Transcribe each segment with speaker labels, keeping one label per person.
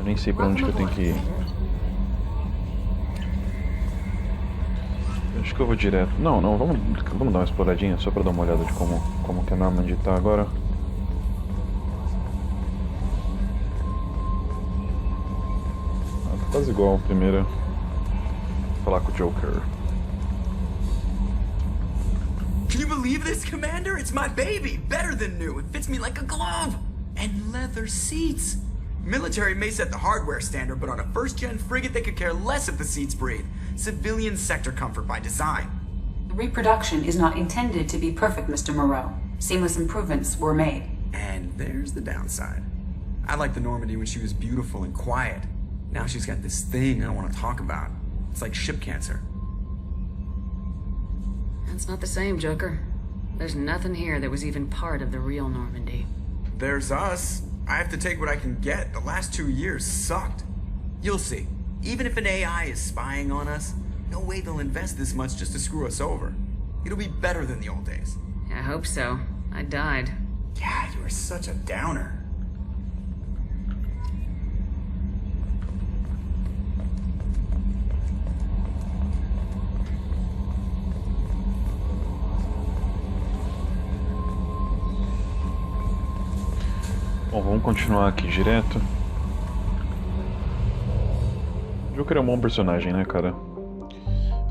Speaker 1: Eu nem sei pra onde que eu tenho que ir. Acho que eu vou direto. Não, vamos dar uma exploradinha só pra dar uma olhada de como que a Normandy tá agora. Tá quase igual a primeira. Vou falar com o Joker.
Speaker 2: Can you believe this, Commander? It's my baby! Better than new. It fits me like a glove! And leather seats! Military may set the hardware standard, but on a first-gen frigate they could care less if the seats breathe. Civilian sector comfort by design.
Speaker 3: The reproduction is not intended to be perfect, Mr. Moreau. Seamless improvements were made.
Speaker 2: And there's the downside. I liked the Normandy when she was beautiful and quiet. Now she's got this thing I don't want to talk about. It's like ship cancer.
Speaker 4: That's not the same, Joker. There's nothing here that was even part of the real Normandy.
Speaker 2: There's us. I have to take what I can get. The last 2 years sucked. You'll see. Even if an AI is spying on us, no way they'll invest this much just to screw us over. It'll be better than the old days.
Speaker 4: I hope so. I died.
Speaker 2: Yeah, you are such a downer.
Speaker 1: Bom, vamos continuar aqui direto. O Joker é um bom personagem, né, cara?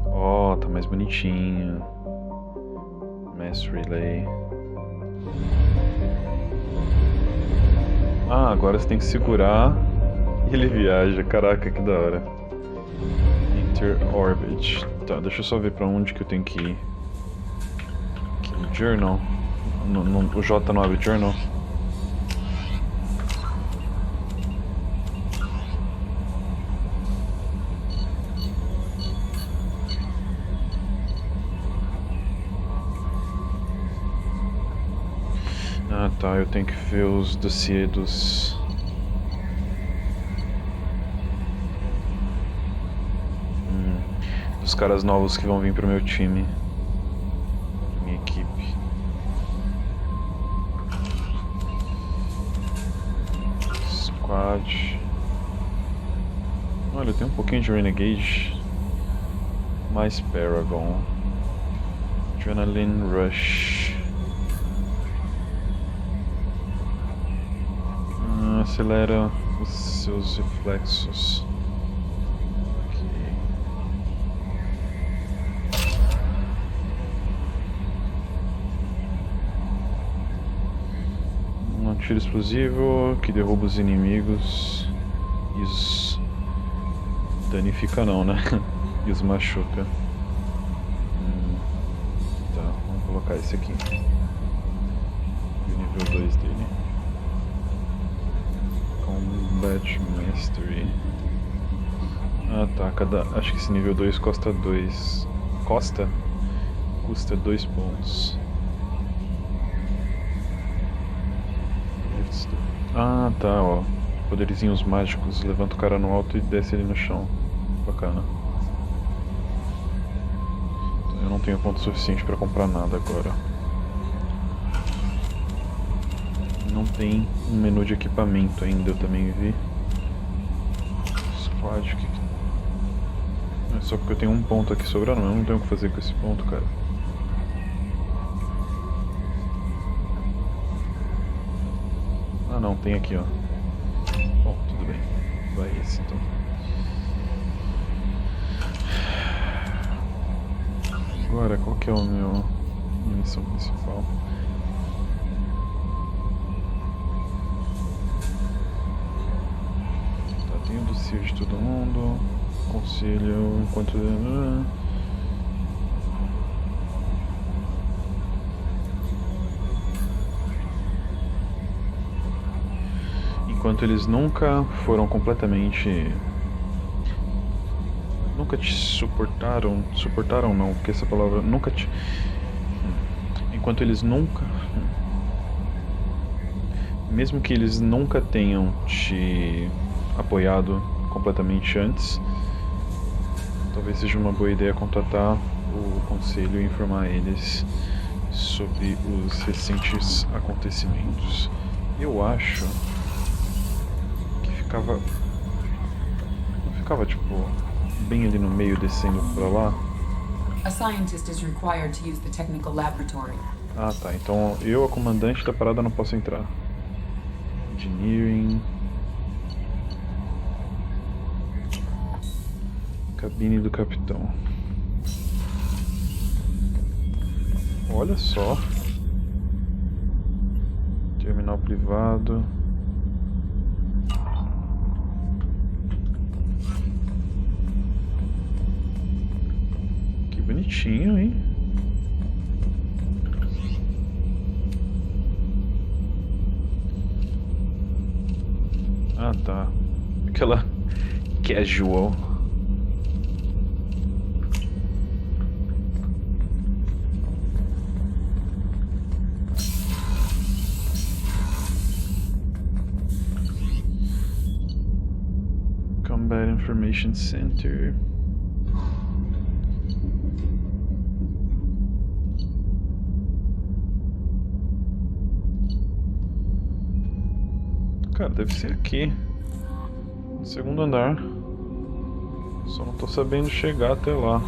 Speaker 1: Ó, tá mais bonitinho. Mass Relay. Ah, agora você tem que segurar e ele viaja. Caraca, que da hora. Enter Orbit. Tá, deixa eu só ver pra onde que eu tenho que ir. Aqui no Journal. O J não abre Journal. Ah tá, eu tenho que ver os dossiês dos caras novos que vão vir pro meu time. Minha equipe. Squad. Olha, tem um pouquinho de Renegade. Mais Paragon. Adrenaline Rush. Acelera os seus reflexos. Ok. Um tiro explosivo que derruba os inimigos e os danifica não, né? E os machuca. Tá, vamos colocar esse aqui. E o nível 2 dele. Combat Mastery. Ah tá, acho que esse nível 2 custa 2. Custa 2 pontos. Ah tá, ó. Poderizinhos mágicos. Levanta o cara no alto e desce ele no chão. Bacana. Então, eu não tenho ponto suficiente pra comprar nada agora. Não tem um menu de equipamento ainda, eu também vi. Squad, que... É só porque eu tenho um ponto aqui sobrando, eu não tenho o que fazer com esse ponto, cara. Ah não, tem aqui, ó. Bom, tudo bem. Vai esse então. Agora, qual que é minha missão principal? Tem o dossiê de todo mundo, conselho, enquanto eles nunca foram completamente... Nunca te suportaram não, porque essa palavra nunca te... Enquanto eles nunca... Mesmo que eles nunca tenham te apoiado completamente antes, talvez seja uma boa ideia contatar o conselho e informar eles sobre os recentes acontecimentos. Eu acho que ficava ficava, tipo, bem ali no meio, descendo pra lá?
Speaker 3: A scientist is required to use the technical laboratory.
Speaker 1: Ah, tá. Então eu, a comandante da parada, não posso entrar. Engineering. Cabine do capitão. Olha só. Terminal privado. Que bonitinho, hein? Ah, tá. Aquela casual. Combat Information Center. Cara, deve ser aqui. No segundo andar. Só não tô sabendo chegar até lá.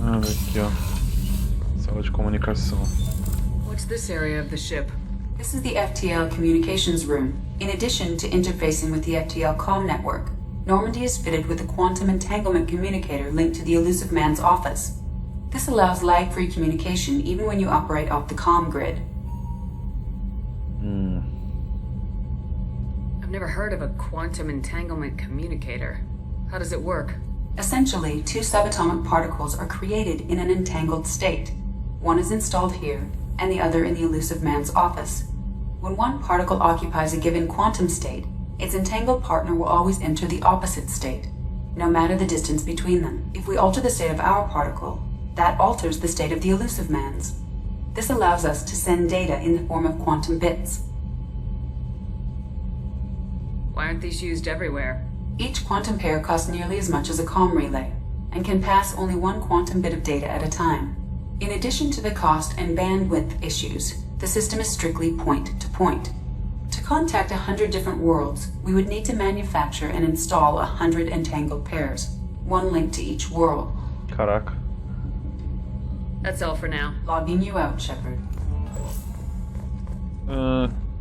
Speaker 1: Ah, aqui, ó. Sala de comunicação.
Speaker 4: What's this area of the ship?
Speaker 3: This is the FTL communications room. In addition to interfacing with the FTL comm network, Normandy is fitted with a quantum entanglement communicator linked to the Elusive Man's office. This allows lag-free communication even when you operate off the comm grid.
Speaker 4: I've never heard of a quantum entanglement communicator. How does it work?
Speaker 3: Essentially, two subatomic particles are created in an entangled state. One is installed here, and the other in the Elusive Man's office. When one particle occupies a given quantum state, its entangled partner will always enter the opposite state, no matter the distance between them. If we alter the state of our particle, that alters the state of the Elusive Man's. This allows us to send data in the form of quantum bits.
Speaker 4: Why aren't these used everywhere?
Speaker 3: Each quantum pair costs nearly as much as a comm relay, and can pass only one quantum bit of data at a time. In addition to the cost and bandwidth issues, the system is strictly point-to-point. To contact 100 different worlds, we would need to manufacture and install 100 entangled pairs, one link to each world.
Speaker 1: Caraca.
Speaker 4: That's all for now.
Speaker 3: Logging you out, Shepard.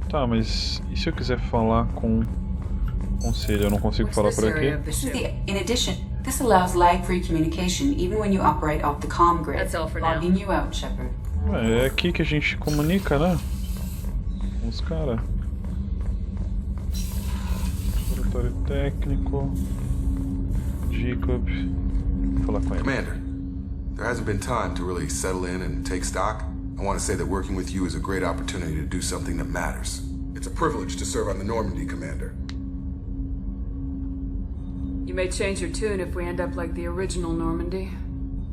Speaker 1: Tá, mas e se eu quiser falar com o conselho? Eu não consigo
Speaker 4: What's
Speaker 1: falar
Speaker 4: this
Speaker 1: por
Speaker 4: area
Speaker 1: aqui?
Speaker 4: of the ship?
Speaker 3: In addition, this allows lag-free communication even when you operate off the comm grid.
Speaker 4: That's all for now.
Speaker 3: Logging you out, Shepard.
Speaker 1: É aqui que a gente comunica, né? Com os caras. Laboratório técnico. Jacob. Vou falar com ele.
Speaker 5: Commander, there hasn't been time to really settle in and take stock. I want to say that working with you is a great opportunity to do something that matters. It's a privilege to serve on the Normandy, Commander.
Speaker 4: You may change your tune if we end up like the original Normandy.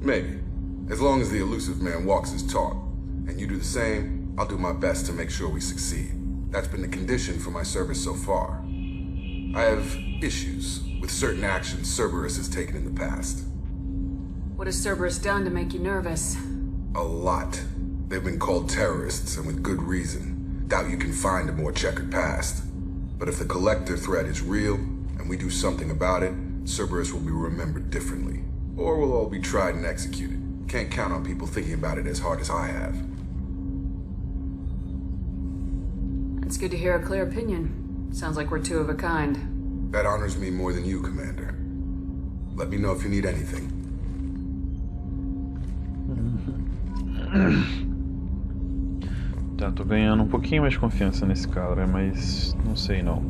Speaker 5: Maybe. As long as the Elusive Man walks his talk, and you do the same, I'll do my best to make sure we succeed. That's been the condition for my service so far. I have issues with certain actions Cerberus has taken in the past.
Speaker 4: What has Cerberus done to make you nervous?
Speaker 5: A lot. They've been called terrorists, and with good reason. Doubt you can find a more checkered past. But if the Collector threat is real, and we do something about it, Cerberus will be remembered differently. Or we'll all be tried and executed. Can't count on people thinking about it as hard as I have.
Speaker 4: It's good to hear a clear opinion. Sounds like we're two of a kind.
Speaker 5: That honors me more than you, Commander. Let me know if you need anything.
Speaker 1: Tá, tô ganhando um pouquinho mais de confiança nesse cara, mas não sei não.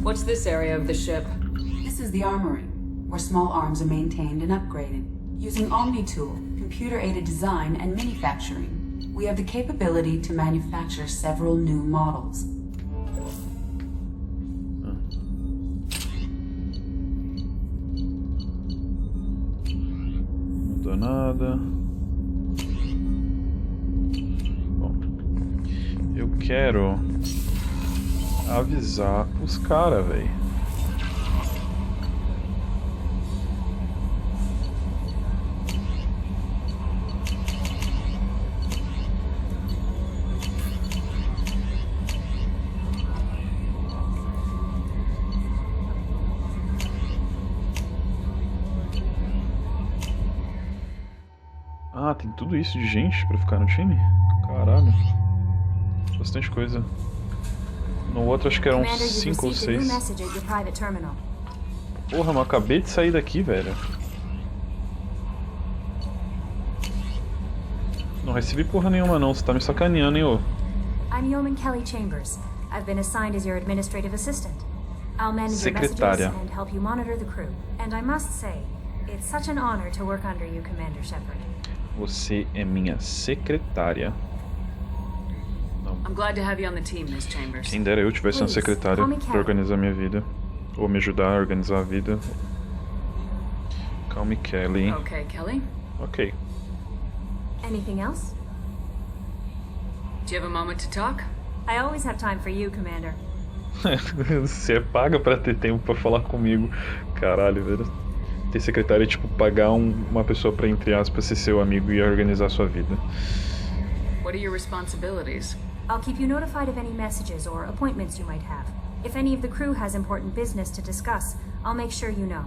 Speaker 4: What's this area of the ship?
Speaker 3: This is the armory, where small arms are maintained and upgraded. Using Omni-Tool, computer-aided design, and manufacturing, we have the capability to manufacture several new models.
Speaker 1: Não dá nada. Bom, eu quero avisar os caras, velho. tem tudo isso de gente pra ficar no time? Caralho. Bastante coisa. No outro acho que eram 5 ou 6. Porra, mas eu acabei de sair daqui, velho. Não recebi porra nenhuma não, você tá me sacaneando, hein, ô.
Speaker 6: I'm Yeoman Kelly Chambers. I've been assigned as your administrative assistant. I'll manage your messages and help you monitor the crew. And I must say, it's such an honor to work under you, Commander Shepard.
Speaker 1: Você é minha secretária.
Speaker 4: I'm glad to have you on the team, Miss Chambers.
Speaker 1: Quem dera eu tivesse uma secretária pra organizar minha vida. Ou me ajudar a organizar a vida. Call me Kelly.
Speaker 4: Okay, Kelly.
Speaker 1: Ok.
Speaker 6: Anything else?
Speaker 4: Do you have a moment to talk?
Speaker 6: I always have time for you, Commander.
Speaker 1: Você é paga pra ter tempo pra falar comigo. Caralho, velho. Ter secretária é tipo pagar uma pessoa pra, entre aspas, ser seu amigo e organizar a sua vida.
Speaker 4: What are your responsibilities?
Speaker 6: I'll keep you notified of any messages or appointments you might have. If any of the crew has important business to discuss, I'll make sure you know.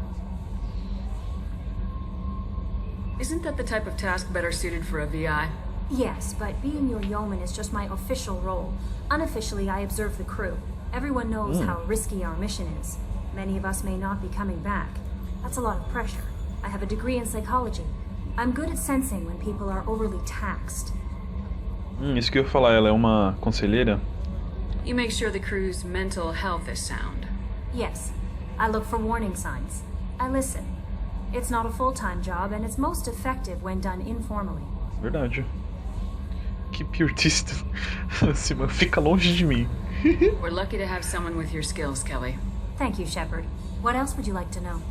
Speaker 4: Isn't that the type of task better suited for a VI?
Speaker 6: Yes, but being your yeoman is just my official role. Unofficially, I observe the crew. Everyone knows how risky our mission is. Many of us may not be coming back. That's a lot of pressure. I have a degree in psychology. I'm good at sensing when people are overly taxed.
Speaker 1: Isso que eu ia falar, ela é uma conselheira?
Speaker 4: You make sure the crew's mental health is sound.
Speaker 6: Yes, I look for warning signs. I listen. It's not a full-time job, and it's most effective when done informally.
Speaker 1: Verdade. Que piortista. Simão, fica longe de mim.
Speaker 4: We're lucky to have someone with your skills, Kelly.
Speaker 6: Thank you, Shepard. What else would you like to know?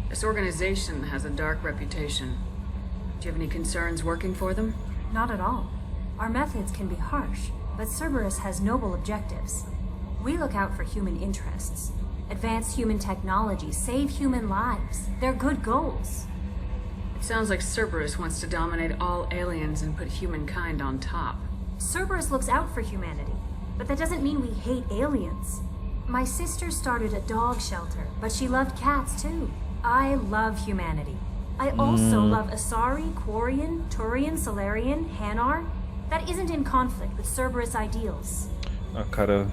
Speaker 4: This organization has a dark reputation. Do you have any concerns working for them?
Speaker 6: Not at all. Our methods can be harsh, but Cerberus has noble objectives. We look out for human interests. Advance human technology, save human lives. They're good goals.
Speaker 4: It sounds like Cerberus wants to dominate all aliens and put humankind on top.
Speaker 6: Cerberus looks out for humanity, but that doesn't mean we hate aliens. My sister started a dog shelter, but she loved cats too. I love humanity. I also love Asari, Quarian, Turian, Solarian, Hanar. That isn't in conflict with Cerberus ideals.
Speaker 1: Ah, cara...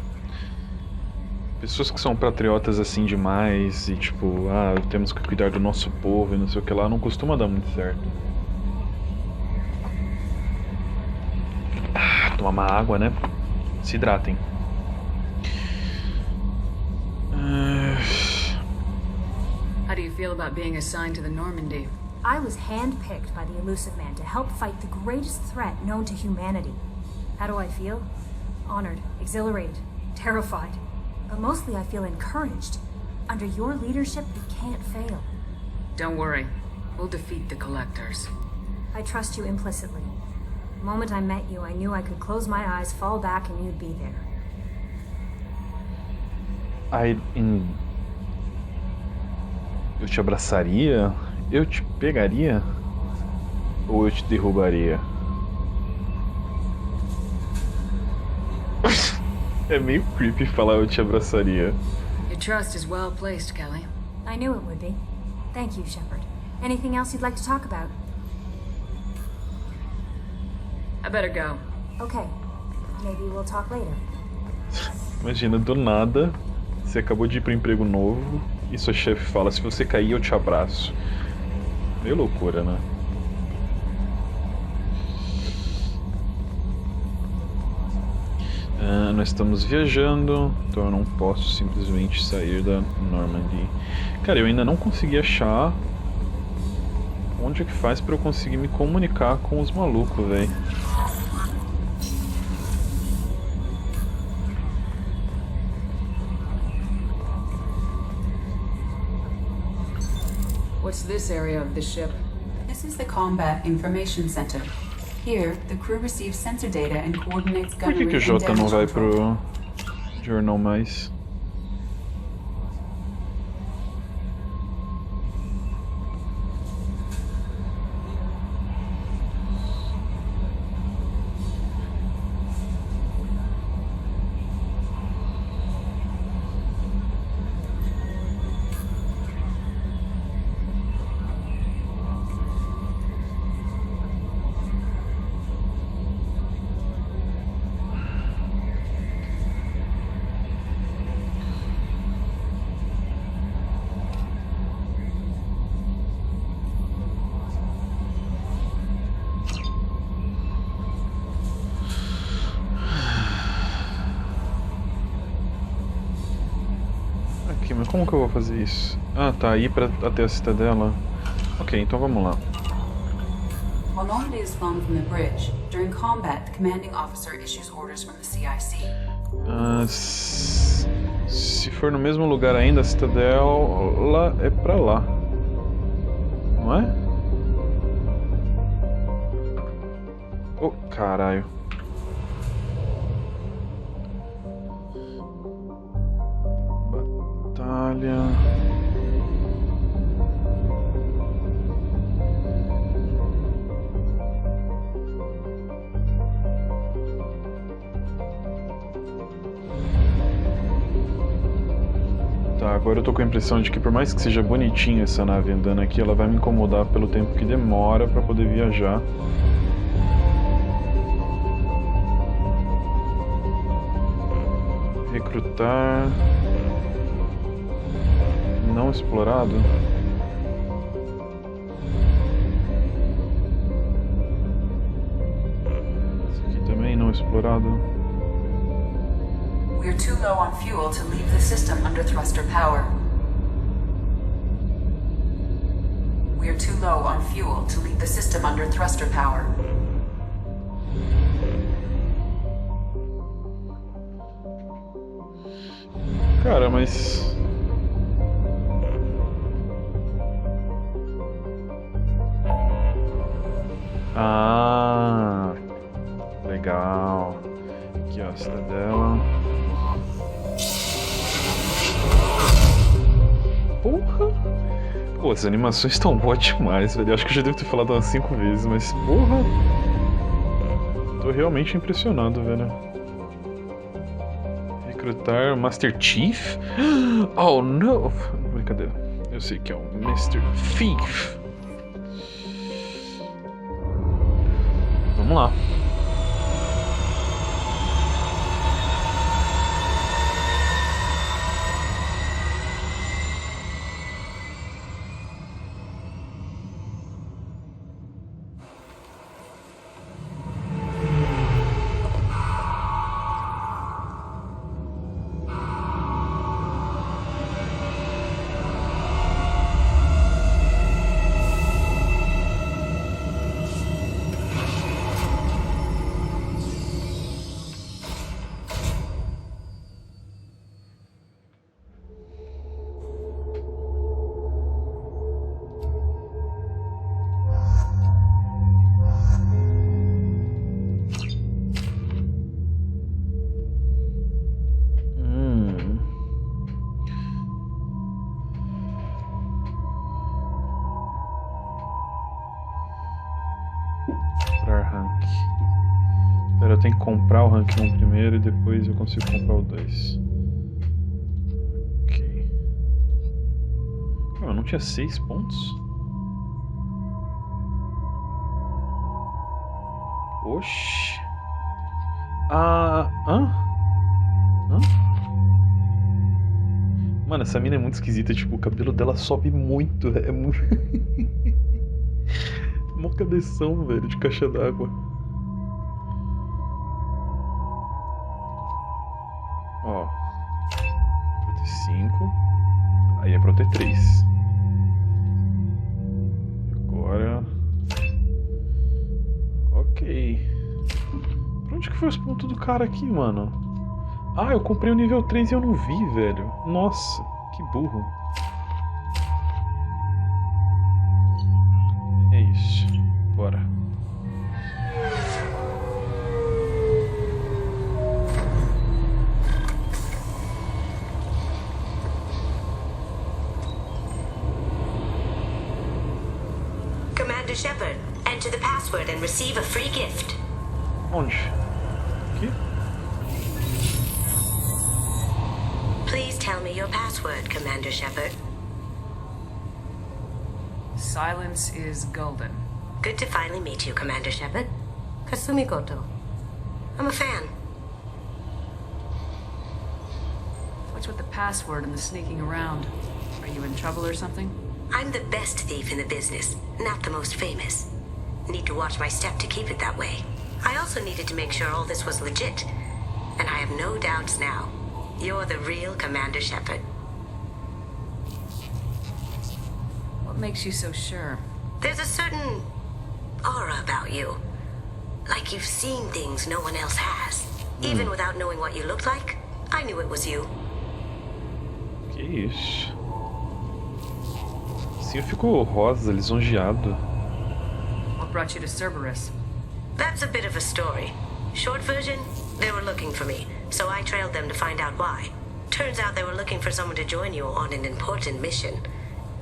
Speaker 1: Pessoas que são patriotas assim demais e tipo, temos que cuidar do nosso povo e não sei o que lá, não costuma dar muito certo. Tomar uma água, né? Se hidratem.
Speaker 4: How do you feel about being assigned to the Normandy?
Speaker 6: I was handpicked by the Elusive Man to help fight the greatest threat known to humanity. How do I feel? Honored, exhilarated, terrified. But mostly I feel encouraged. Under your leadership, we can't fail.
Speaker 4: Don't worry. We'll defeat the Collectors.
Speaker 6: I trust you implicitly. The moment I met you, I knew I could close my eyes, fall back, and you'd be there.
Speaker 1: Eu te abraçaria? Eu te pegaria? Ou eu te derrubaria? É meio creepy falar eu te abraçaria.
Speaker 4: Your trust is well placed, Kelly.
Speaker 6: I knew it would be. Thank you, Shepard. Anything else you'd like to talk about?
Speaker 4: I better go.
Speaker 6: Okay. Maybe we'll talk later.
Speaker 1: Imagina, do nada, você acabou de ir para um emprego novo e sua chefe fala, se você cair eu te abraço. Meio loucura, né? Nós estamos viajando, então eu não posso simplesmente sair da Normandy. Cara, eu ainda não consegui achar onde é que faz pra eu conseguir me comunicar com os malucos, velho.
Speaker 4: What's this area of the ship?
Speaker 3: This is the Combat Information Center. Here, the crew receives sensor data and coordinates
Speaker 1: Por que
Speaker 3: gunnery
Speaker 1: o
Speaker 3: and
Speaker 1: Jota não
Speaker 3: damage
Speaker 1: vai
Speaker 3: control.
Speaker 1: pro jornal mais? aqui, mas como que eu vou fazer isso? Ah, tá, ir até a cidadela. Ok, então vamos lá.
Speaker 3: While Normandy is flown from the bridge, during combat, the commanding officer issues orders from the CIC.
Speaker 1: Se for no mesmo lugar ainda, a cidadela é pra lá. Não é? Oh, caralho. Batalha. Tá, agora eu tô com a impressão de que por mais que seja bonitinha essa nave andando aqui, ela vai me incomodar pelo tempo que demora pra poder viajar. Recrutar. Não explorado. Esse aqui também não explorado.
Speaker 3: We're too low on fuel to leave the system under thruster power. We're too low on fuel to leave the system under thruster power.
Speaker 1: Cara, mas... Ah, legal. Aqui, ó, a cidadela. Porra! Pô, as animações estão boas demais, velho. Eu acho que eu já devo ter falado umas 5 vezes, mas porra! Tô realmente impressionado, velho. Recrutar Master Chief? Oh, não! Brincadeira. Eu sei que é o Mr. Thief. Vamos lá. Rank. Pera, eu tenho que comprar o rank 1 primeiro e depois eu consigo comprar o 2. Ok. Eu não tinha 6 pontos? Oxi. Ah. Hã? Mano, essa mina é muito esquisita. Tipo, o cabelo dela sobe muito. É muito. Mó cabeção, velho, de caixa d'água. Ó. Prote 5. Aí é Prote 3. E agora... Ok. Pra onde que foi os pontos do cara aqui, mano? Ah, eu comprei o nível 3 e eu não vi, velho. Nossa, que burro. É isso. Bora.
Speaker 7: Commander Shepard, enter the password and receive a free gift.
Speaker 1: Onde? Aqui?
Speaker 7: Please tell me your password, Commander Shepard.
Speaker 4: Silence is golden.
Speaker 7: Good to finally meet you, Commander Shepard. Kasumi Goto. I'm a fan.
Speaker 4: What's with the password and the sneaking around? Are you in trouble or something?
Speaker 7: I'm the best thief in the business, not the most famous. Need to watch my step to keep it that way. I also needed to make sure all this was legit. And I have no doubts now. You're the real Commander Shepard.
Speaker 4: makes you so sure?
Speaker 7: There's a certain aura about you. Like you've seen things no one else has. Even without knowing what you looked like, I knew it was you.
Speaker 1: Que isso? Sim, eu fico rosa, lisonjeado.
Speaker 4: What brought you to Cerberus?
Speaker 7: That's a bit of a story. Short version, they were looking for me, so I trailed them to find out why. Turns out they were looking for someone to join you on an important mission,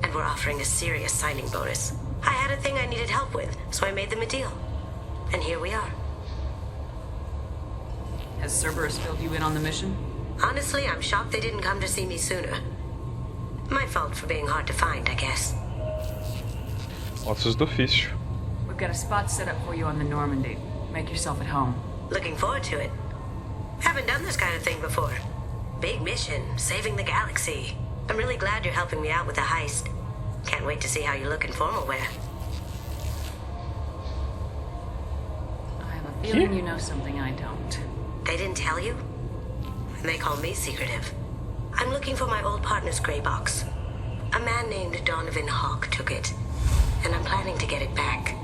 Speaker 7: and were offering a serious signing bonus. I had a thing I needed help with, so I made them a deal. And here we are.
Speaker 4: Has Cerberus filled you in on the mission?
Speaker 7: Honestly, I'm shocked they didn't come to see me sooner. My fault for being hard to find, I guess.
Speaker 1: Ossos do ofício.
Speaker 4: We've got a spot set up for you on the Normandy. Make yourself at home.
Speaker 7: Looking forward to it. Haven't done this kind of thing before. Big mission, saving the galaxy. I'm really glad you're helping me out with the heist. Can't wait to see how you look in formal wear.
Speaker 4: I have a feeling you know something I don't.
Speaker 7: They didn't tell you? They call me secretive. I'm looking for my old partner's gray box. A man named Donovan Hawk took it, and I'm planning to get it back.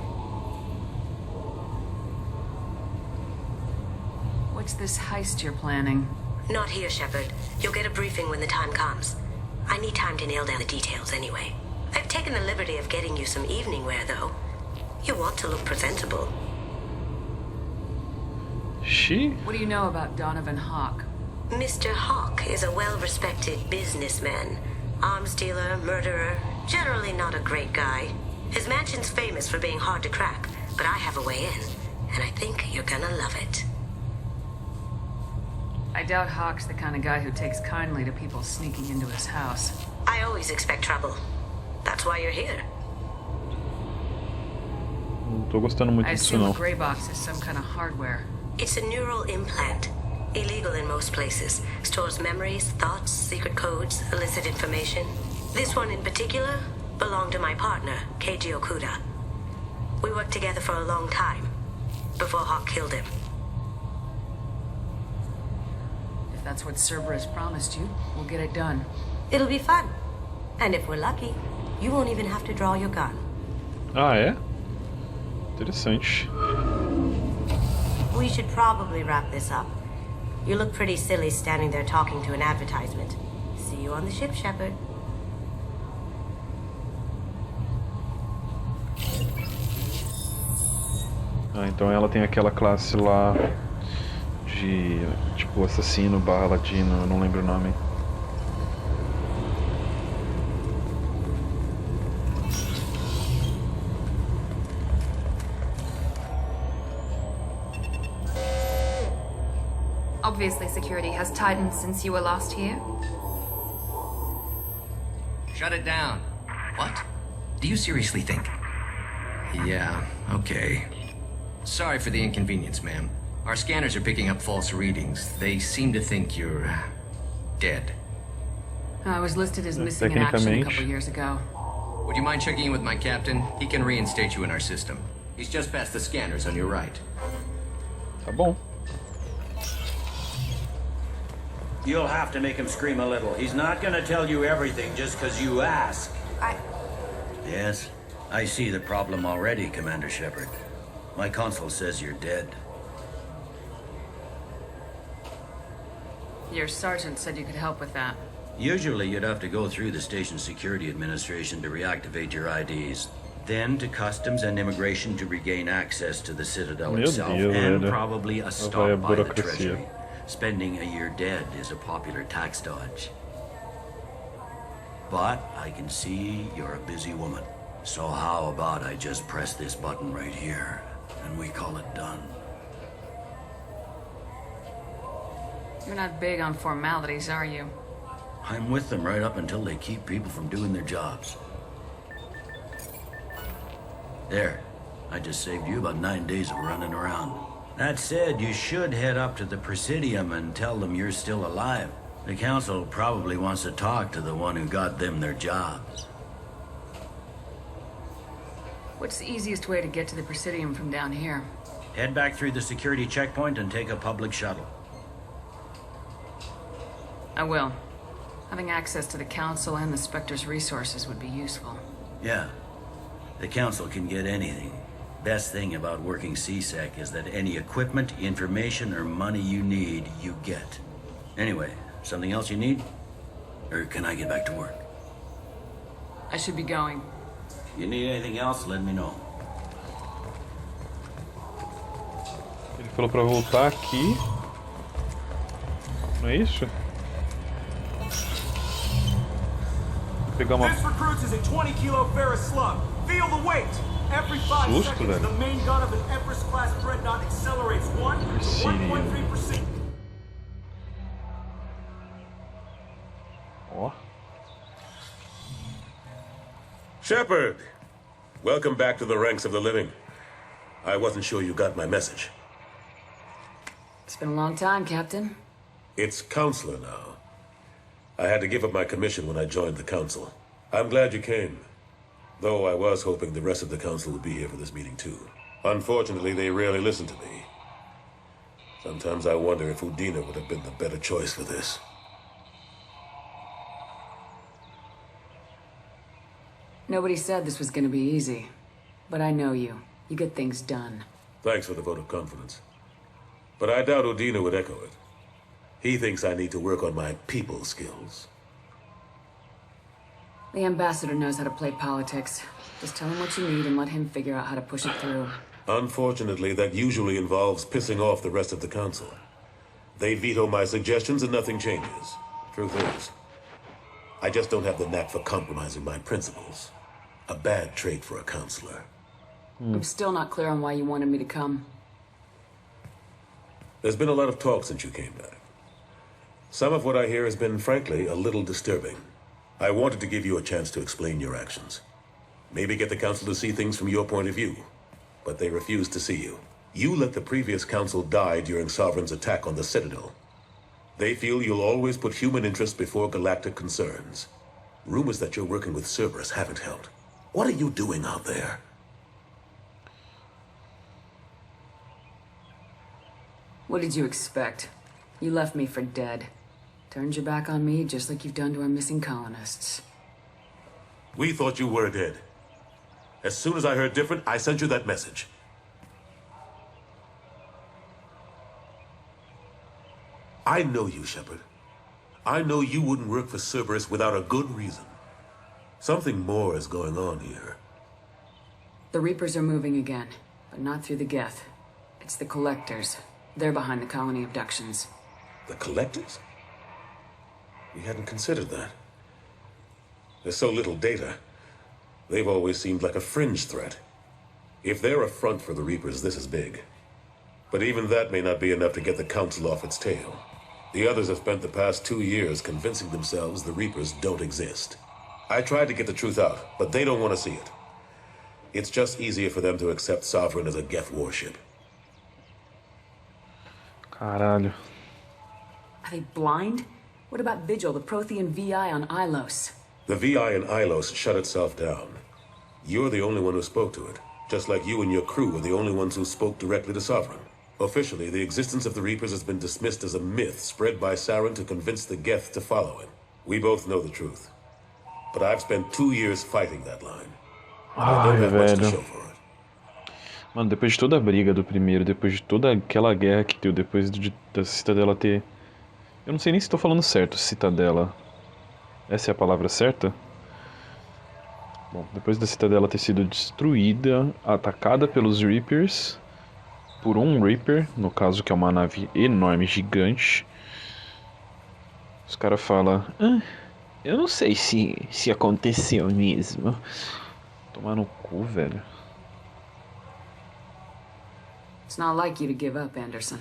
Speaker 4: What's this heist you're planning?
Speaker 7: Not here, Shepard. You'll get a briefing when the time comes. I need time to nail down the details anyway. I've taken the liberty of getting you some evening wear, though. You want to look presentable.
Speaker 1: She?
Speaker 4: What do you know about Donovan Hawk?
Speaker 7: Mr. Hawk is a well-respected businessman. Arms dealer, murderer, generally not a great guy. His mansion's famous for being hard to crack, but I have a way in, and I think you're gonna love it.
Speaker 4: I doubt Hawk's the kind of guy who takes kindly to people sneaking into his house.
Speaker 7: I always expect trouble. That's why you're here.
Speaker 1: Não tô gostando muito
Speaker 4: I
Speaker 1: disso
Speaker 4: assume
Speaker 1: não.
Speaker 4: a gray box is some kind of hardware.
Speaker 7: It's a neural implant. Illegal in most places. Stores memories, thoughts, secret codes, illicit information. This one in particular belonged to my partner, Keiji Okuda. We worked together for a long time, before Hawk killed him.
Speaker 4: If that's what Cerberus promised you, we'll get it done.
Speaker 7: It'll be fun. And if we're lucky, you won't even have to draw your gun.
Speaker 1: Ah, é? Interessante.
Speaker 7: We should probably wrap this up. You look pretty silly standing there talking to an advertisement. See you on the ship, Shepard.
Speaker 1: Ah, então ela tem aquela classe lá de tipo assassino barra ladino, eu não lembro o nome.
Speaker 8: Obviously, security has tightened since you were last here.
Speaker 9: Shut it down. What? Do you seriously think? Yeah, okay. Sorry for the inconvenience, ma'am. Our scanners are picking up false readings. They seem to think you're dead.
Speaker 4: I was listed as missing in action a couple years ago.
Speaker 9: Would you mind checking in with my captain? He can reinstate you in our system. He's just past the scanners on your right.
Speaker 1: Tá bom.
Speaker 10: You'll have to make him scream a little. He's not gonna tell you everything just because you ask.
Speaker 11: Yes, I see the problem already, Commander Shepard. My console says you're dead.
Speaker 4: Your sergeant said you could help with that.
Speaker 11: Usually you'd have to go through the Station Security Administration to reactivate your IDs. Then to Customs and Immigration to regain access to the Citadel itself. And probably a stop by the Treasury. Spending a year dead is a popular tax dodge. But I can see you're a busy woman. So how about I just press this button right here, and we call it done?
Speaker 4: You're not big on formalities, are you?
Speaker 11: I'm with them right up until they keep people from doing their jobs. There. I just saved you about 9 days of running around. That said, you should head up to the Presidium and tell them you're still alive. The Council probably wants to talk to the one who got them their jobs.
Speaker 4: What's the easiest way to get to the Presidium from down here?
Speaker 11: Head back through the security checkpoint and take a public shuttle.
Speaker 4: I will. Having access to the Council and the Spectre's resources would be useful.
Speaker 11: Yeah. The Council can get anything. Best thing about working CSEC is that any equipment, information, or money you need, you get. Anyway, something else you need? Or can I get back to work?
Speaker 4: I should be going.
Speaker 11: You need anything else, let me know.
Speaker 1: Ele falou pra voltar aqui. Não é isso? Vou pegar uma...
Speaker 12: This recruits is a 20 kilo ferrous slug. Feel the weight. Every 5 seconds, the main gun of an Empress-class dreadnought accelerates 1 to 1.3%.
Speaker 1: Ó.
Speaker 13: Shepard, welcome back to the ranks of the living. I wasn't sure you got my message.
Speaker 4: It's been a long time, Captain.
Speaker 13: It's Counselor now. I had to give up my commission when I joined the Council. I'm glad you came. Though I was hoping the rest of the Council would be here for this meeting too. Unfortunately, they rarely listen to me. Sometimes I wonder if Udina would have been the better choice for this.
Speaker 4: Nobody said this was gonna be easy. But I know you. You get things done.
Speaker 13: Thanks for the vote of confidence. But I doubt Udina would echo it. He thinks I need to work on my people skills.
Speaker 4: The ambassador knows how to play politics. Just tell him what you need and let him figure out how to push it through.
Speaker 13: Unfortunately, that usually involves pissing off the rest of the Council. They veto my suggestions and nothing changes. Truth is, I just don't have the knack for compromising my principles. A bad trait for a counselor.
Speaker 4: I'm still not clear on why you wanted me to come.
Speaker 13: There's been a lot of talk since you came back. Some of what I hear has been, frankly, a little disturbing. I wanted to give you a chance to explain your actions. Maybe get the Council to see things from your point of view. But they refuse to see you. You let the previous Council die during Sovereign's attack on the Citadel. They feel you'll always put human interests before galactic concerns. Rumors that you're working with Cerberus haven't helped. What are you doing out there?
Speaker 4: What did you expect? You left me for dead. Turned your back on me just like you've done to our missing colonists.
Speaker 13: We thought you were dead. As soon as I heard different, I sent you that message. I know you, Shepard. I know you wouldn't work for Cerberus without a good reason. Something more is going on here.
Speaker 4: The Reapers are moving again, but not through the Geth. It's the Collectors. They're behind the colony abductions.
Speaker 13: The Collectors? We hadn't considered that. There's so little data. They've always seemed like a fringe threat. If they're a front for the Reapers, this is big. But even that may not be enough to get the Council off its tail. The others have spent the past 2 years convincing themselves the Reapers don't exist. I tried to get the truth out, but they don't want to see it. It's just easier for them to accept Sovereign as a Geth warship.
Speaker 1: Caralho.
Speaker 4: Are they blind? What about Vigil, the Prothean VI on Ilos?
Speaker 13: The VI in Ilos shut itself down. You're the only one who spoke to it, just like you and your crew were the only ones who spoke directly to Sovereign. Officially, the existence of the Reapers has been dismissed as a myth spread by Saren to convince the Geth to follow him. We both know the truth. But I've spent 2 years fighting that line. I don't have much to show for it.
Speaker 1: Mano, depois de toda a briga do primeiro, depois de toda aquela guerra que deu, depois da Cidadela ter... Eu não sei nem se estou falando certo, Cidadela. Essa é a palavra certa? Bom, depois da Cidadela ter sido destruída, atacada pelos Reapers, por um Reaper, no caso que é uma nave enorme, gigante, os caras falam, eu não sei se aconteceu mesmo. Tomar no cu, velho.
Speaker 4: It's not like you to give up, Anderson.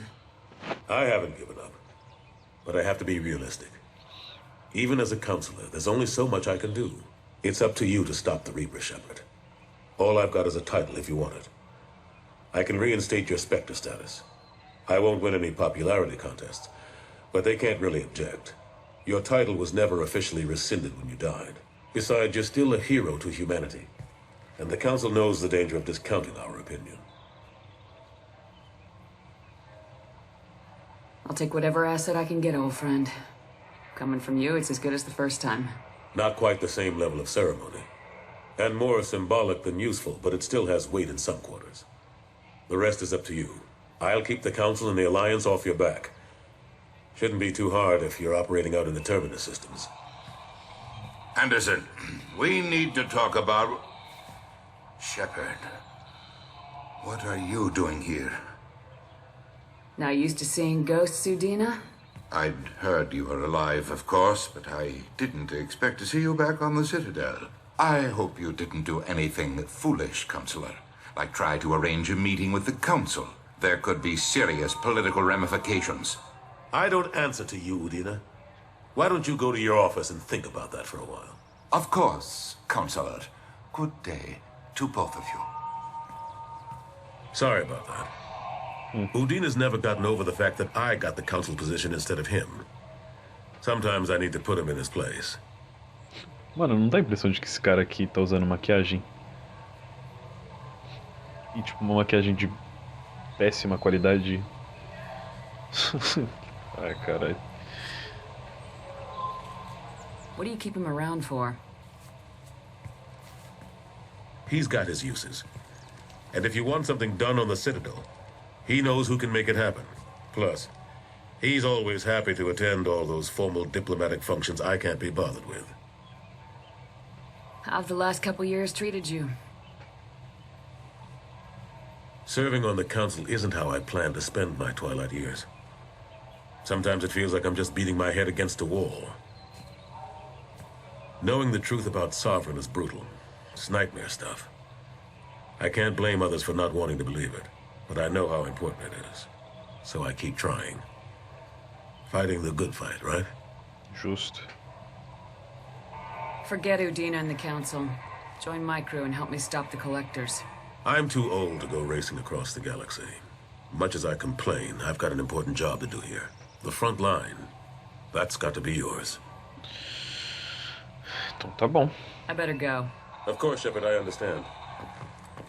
Speaker 13: I haven't given up. But I have to be realistic. Even as a counselor, there's only so much I can do. It's up to you to stop the Reaper, Shepard. All I've got is a title if you want it. I can reinstate your Spectre status. I won't win any popularity contests, but they can't really object. Your title was never officially rescinded when you died. Besides, you're still a hero to humanity. And the Council knows the danger of discounting our opinion.
Speaker 4: I'll take whatever asset I can get, old friend. Coming from you, it's as good as the first time.
Speaker 13: Not quite the same level of ceremony. And more symbolic than useful, but it still has weight in some quarters. The rest is up to you. I'll keep the Council and the Alliance off your back. Shouldn't be too hard if you're operating out in the Terminus systems.
Speaker 14: Anderson, we need to talk about... Shepard. What are you doing here?
Speaker 4: Not used to seeing ghosts, Udina?
Speaker 14: I'd heard you were alive, of course, but I didn't expect to see you back on the Citadel. I hope you didn't do anything foolish, Counselor, like try to arrange a meeting with the Council. There could be serious political ramifications.
Speaker 13: I don't answer to you, Udina. Why don't you go to your office and think about that for a while?
Speaker 14: Of course, Counselor. Good day to both of you.
Speaker 13: Sorry about that. Udina's never gotten over the fact that I got the Council position instead of him. Sometimes I need to put him in his place.
Speaker 1: Mano, não dá a impressão de que esse cara aqui tá usando maquiagem? E tipo, uma maquiagem de péssima qualidade. Ai, caralho.
Speaker 4: What do you keep him around for?
Speaker 13: He's got his uses. And if you want something done on the Citadel, he knows who can make it happen. Plus, he's always happy to attend all those formal diplomatic functions I can't be bothered with.
Speaker 4: How've the last couple years treated you?
Speaker 13: Serving on the Council isn't how I plan to spend my twilight years. Sometimes it feels like I'm just beating my head against a wall. Knowing the truth about Sovereign is brutal. It's nightmare stuff. I can't blame others for not wanting to believe it, but I know how important it is. So I keep trying. Fighting the good fight, right?
Speaker 1: Just.
Speaker 4: Forget Udina and the Council. Join my crew and help me stop the Collectors.
Speaker 13: I'm too old to go racing across the galaxy. Much as I complain, I've got an important job to do here. The front line. That's got to be yours.
Speaker 1: Então tá bom.
Speaker 4: I better go.
Speaker 13: Of course, Shepard, I understand.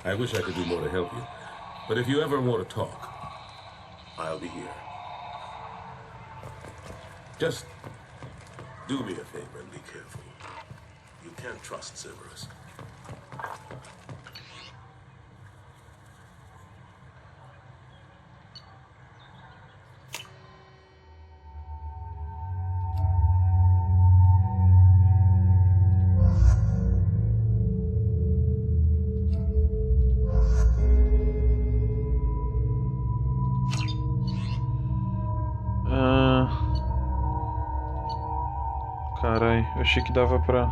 Speaker 13: I wish I could do more to help you. But if you ever want to talk, I'll be here. Just do me a favor and be careful. You can't trust Cerberus.
Speaker 1: Carai, eu achei que dava pra...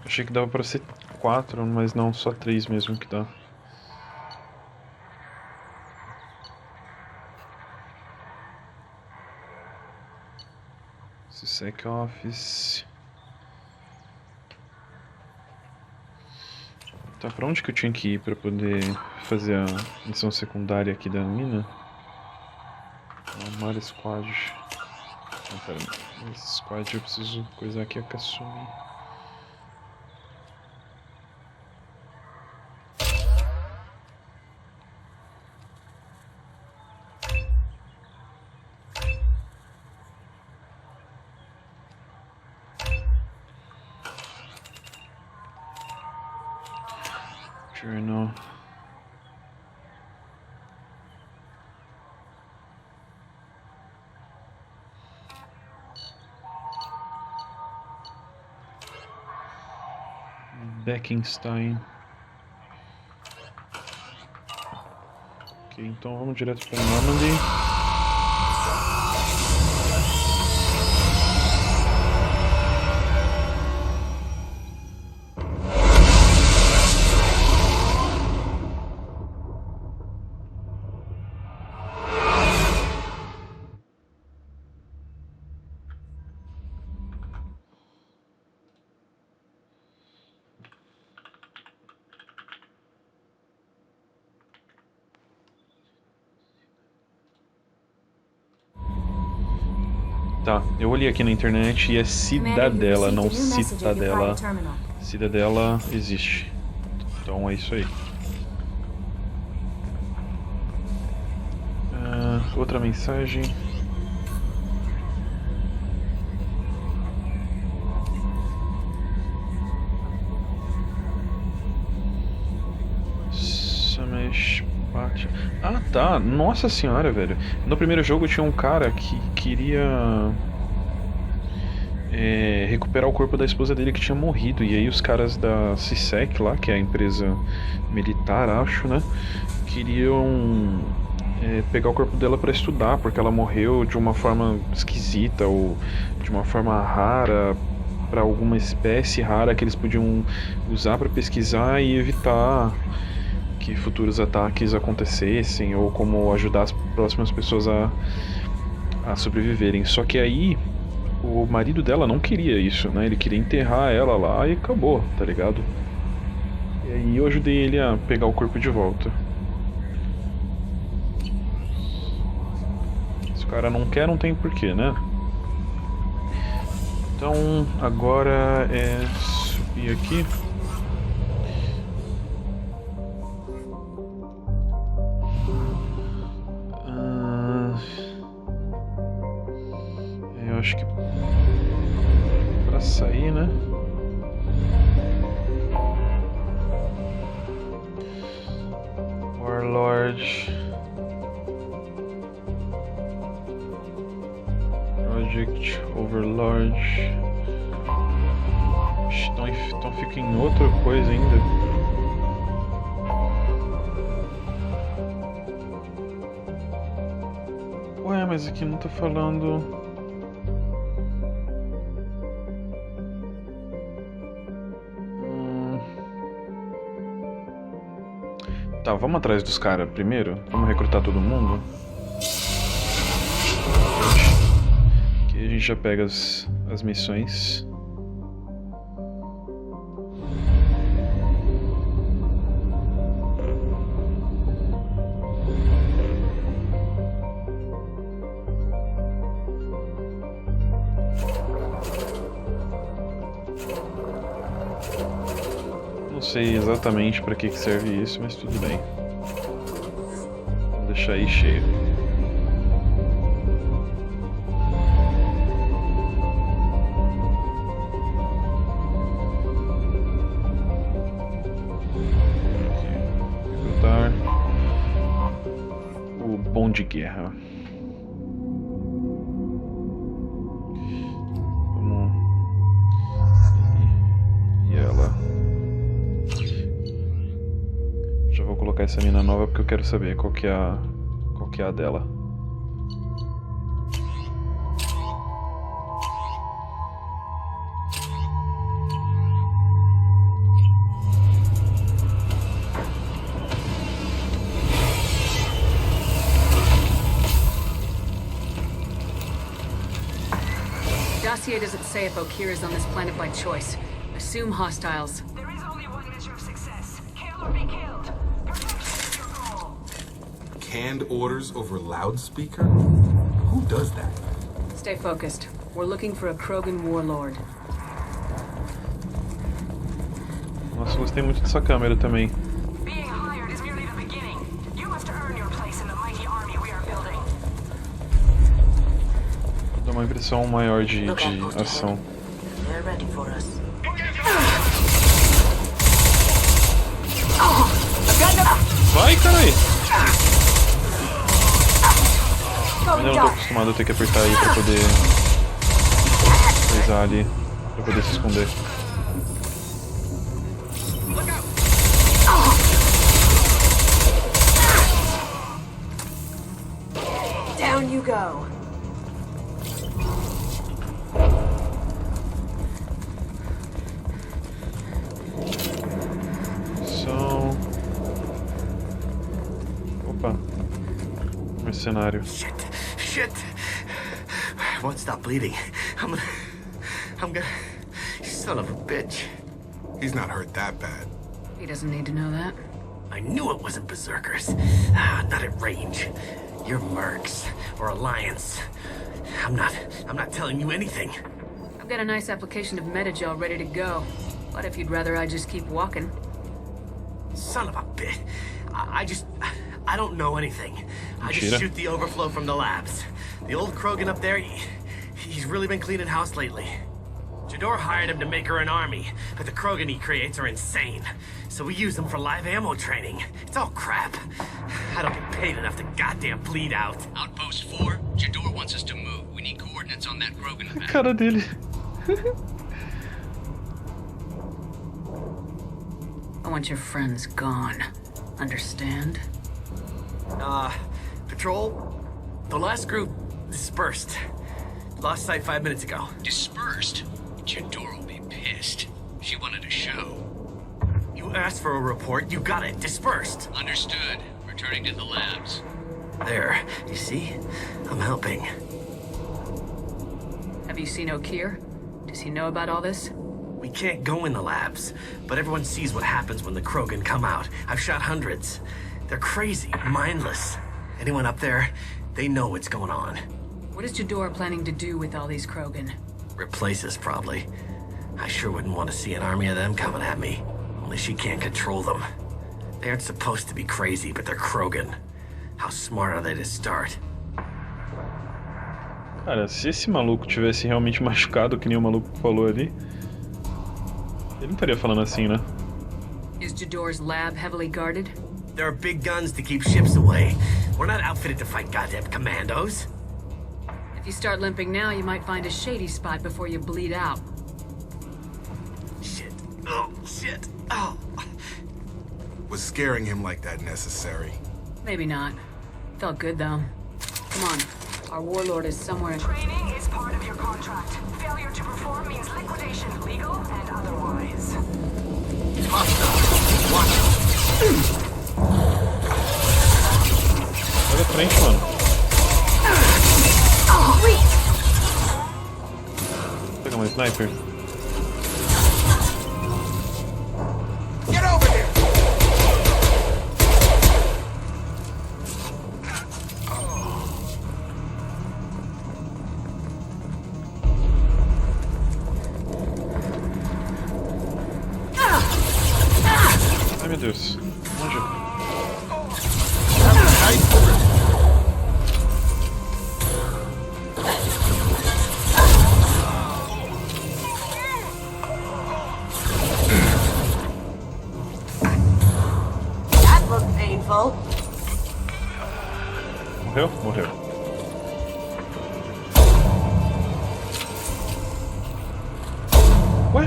Speaker 1: Achei que dava pra ser 4, mas não, só 3 mesmo que dá. Sec Office. Tá, pra onde que eu tinha que ir pra poder fazer a missão secundária aqui da mina? Armar Squad. Não, pera, esse squad eu preciso coisar aqui a Kasumi. Journal. Beckenstein. Ok, então vamos direto para Normandy. Tá, eu olhei aqui na internet e é cidadela, não citadela. Cidadela existe. Então é isso aí. Outra mensagem. Tá, nossa senhora, velho. No primeiro jogo tinha um cara que queria recuperar o corpo da esposa dele que tinha morrido. E aí os caras da CSEC lá, que é a empresa militar, acho, né? Queriam pegar o corpo dela pra estudar, porque ela morreu de uma forma esquisita ou de uma forma rara, pra alguma espécie rara que eles podiam usar pra pesquisar e evitar que futuros ataques acontecessem, ou como ajudar as próximas pessoas a sobreviverem. Só que aí o marido dela não queria isso, né? Ele queria enterrar ela lá e acabou, tá ligado? E aí eu ajudei ele a pegar o corpo de volta. Se o cara não quer, não tem porquê, né? Então agora é subir aqui. Eu acho que pra sair, né? Warlord. Project Overlord. Então fica em outra coisa ainda. Ué, mas aqui não tá falando. Tá, vamos atrás dos caras primeiro. Vamos recrutar todo mundo. Aqui a gente já pega as missões. Não sei exatamente para que serve isso, mas tudo bem. Vou deixar aí cheio. Recrutar o bom de guerra. Vamos. E ela. Já vou colocar essa mina nova porque eu quero saber qual que é a dela.
Speaker 4: Dossier doesn't say if Okir is on this planet by choice. Assume hostiles.
Speaker 15: There is only one measure of success. Kill or be killed. Protection is your goal.
Speaker 16: Canned orders over loudspeaker? Who does that?
Speaker 4: Stay focused. We're looking for a Krogan warlord.
Speaker 1: Nossa, gostei muito dessa câmera também.
Speaker 15: Being hired is merely the beginning. You must earn your place in the mighty army we are building.
Speaker 1: Dá uma impressão maior de ação.
Speaker 7: They're ready for us.
Speaker 1: Vai, carai! Ainda não tô acostumado a ter que apertar aí pra poder coisar ali, pra poder se esconder.
Speaker 15: Down you go.
Speaker 1: Opa. Mercenário.
Speaker 2: Shit. I won't stop bleeding. I'm gonna... Son of a bitch.
Speaker 5: He's not hurt that bad.
Speaker 4: He doesn't need to know that.
Speaker 2: I knew it wasn't berserkers. Not at range. You're mercs or Alliance. I'm not telling you anything.
Speaker 4: I've got a nice application of metagel ready to go. But if you'd rather I just keep walking.
Speaker 2: Son of a bitch. I don't know anything. I just shoot the overflow from the labs. The old Krogan up there, he's really been cleaning house lately. Jador hired him to make her an army, but the Krogan he creates are insane.
Speaker 17: so we use them for live ammo training. It's all crap. I don't get paid enough to goddamn bleed out.
Speaker 9: Outpost 4, Jador wants us to move. We need coordinates on that Krogan map.
Speaker 1: Cara dele.
Speaker 4: I want your friends gone. Understand?
Speaker 17: Patrol, the last group dispersed. Lost sight 5 minutes ago.
Speaker 9: Dispersed? Jador will be pissed. She wanted a show.
Speaker 17: You asked for a report, you got it. Dispersed.
Speaker 9: Understood. Returning to the labs.
Speaker 17: There. You see? I'm helping.
Speaker 4: Have you seen O'Keir? Does he know about all this?
Speaker 17: We can't go in the labs, but everyone sees what happens when the Krogan come out. I've shot hundreds. They're crazy, mindless. Anyone up there, they know what's going on.
Speaker 4: What is Jador planning to do with all these Krogan?
Speaker 17: Replace us, probably. I sure wouldn't want to see an army of them coming at me. Only she can't control them. They aren't supposed to be crazy, but they're Krogan. How smart are they to start?
Speaker 1: Cara, se esse maluco tivesse realmente machucado, que nem o maluco falou ali, ele não estaria falando assim, né?
Speaker 4: Is Jador's lab heavily guarded?
Speaker 17: There are big guns to keep ships away. We're not outfitted to fight goddamn commandos.
Speaker 4: If you start limping now, you might find a shady spot before you bleed out.
Speaker 17: Shit. Oh, shit. Oh.
Speaker 16: Was scaring him like that necessary?
Speaker 4: Maybe not. Felt good, though. Come on. Our warlord is somewhere in...
Speaker 15: Training is part of your contract. Failure to perform means liquidation, legal and otherwise.
Speaker 16: Hostile. Watch out.
Speaker 1: Olha a frente, mano. Vou pegar uma sniper.
Speaker 16: Get over here.
Speaker 1: Ai, meu Deus. Onde?
Speaker 15: That looked painful.
Speaker 1: Morreu? Morreu. Ué?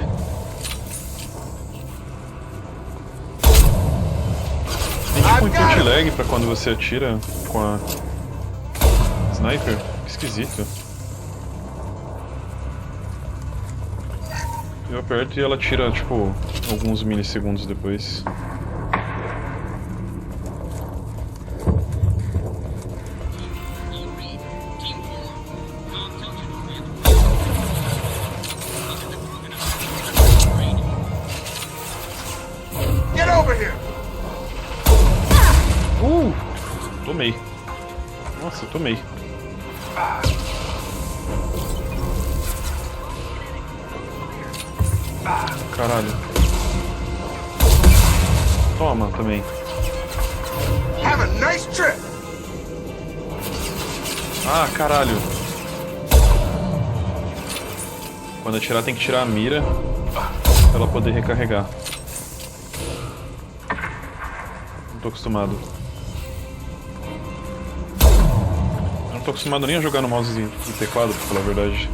Speaker 1: Tem tipo um input lag pra quando você atira com a sniper? Que esquisito. Eu aperto e ela tira tipo alguns milissegundos depois. Tomei. Nossa, tomei. Caralho. Toma também.
Speaker 16: Have a nice trip.
Speaker 1: Ah, caralho. Quando atirar tem que tirar a mira pra ela poder recarregar. Não tô acostumado. Não tô acostumado nem a jogar no mouse e teclado, pra falar a verdade.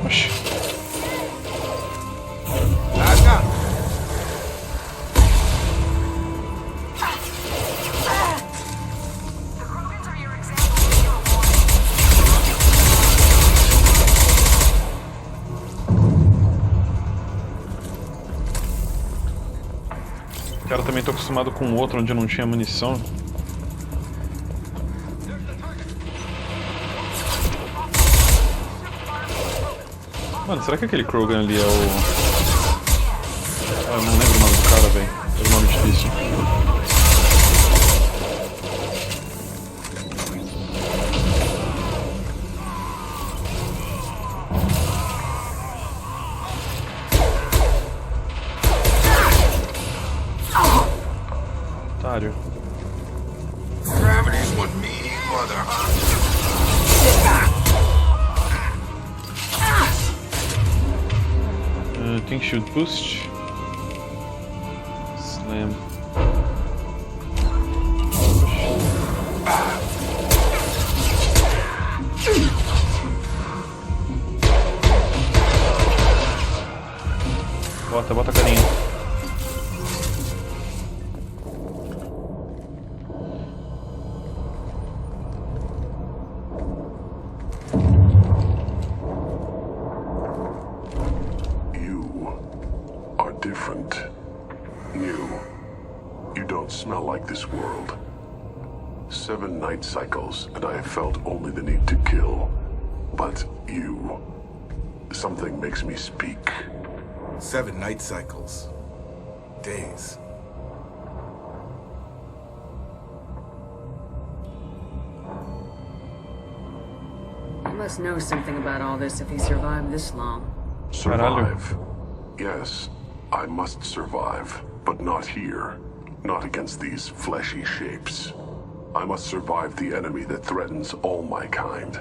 Speaker 1: Oxi. Cara, também tô acostumado com outro onde eu não tinha munição. Mano, será que aquele Krogan ali é o... Ah, eu não lembro o nome do cara, velho. É um nome difícil. Otário.
Speaker 16: Gravity's with me, mother.
Speaker 1: Tem shield boost. Slam. Bota a carinha.
Speaker 18: You are different, new. You don't smell like this world. 7 night cycles, and I have felt only the need to kill. But you... something makes me speak.
Speaker 5: 7 night cycles. Days.
Speaker 4: He must know something about all this if he survived this long.
Speaker 18: Survive. Yes, I must survive, but not here. Not against these fleshy shapes. I must survive the enemy that threatens all my kind.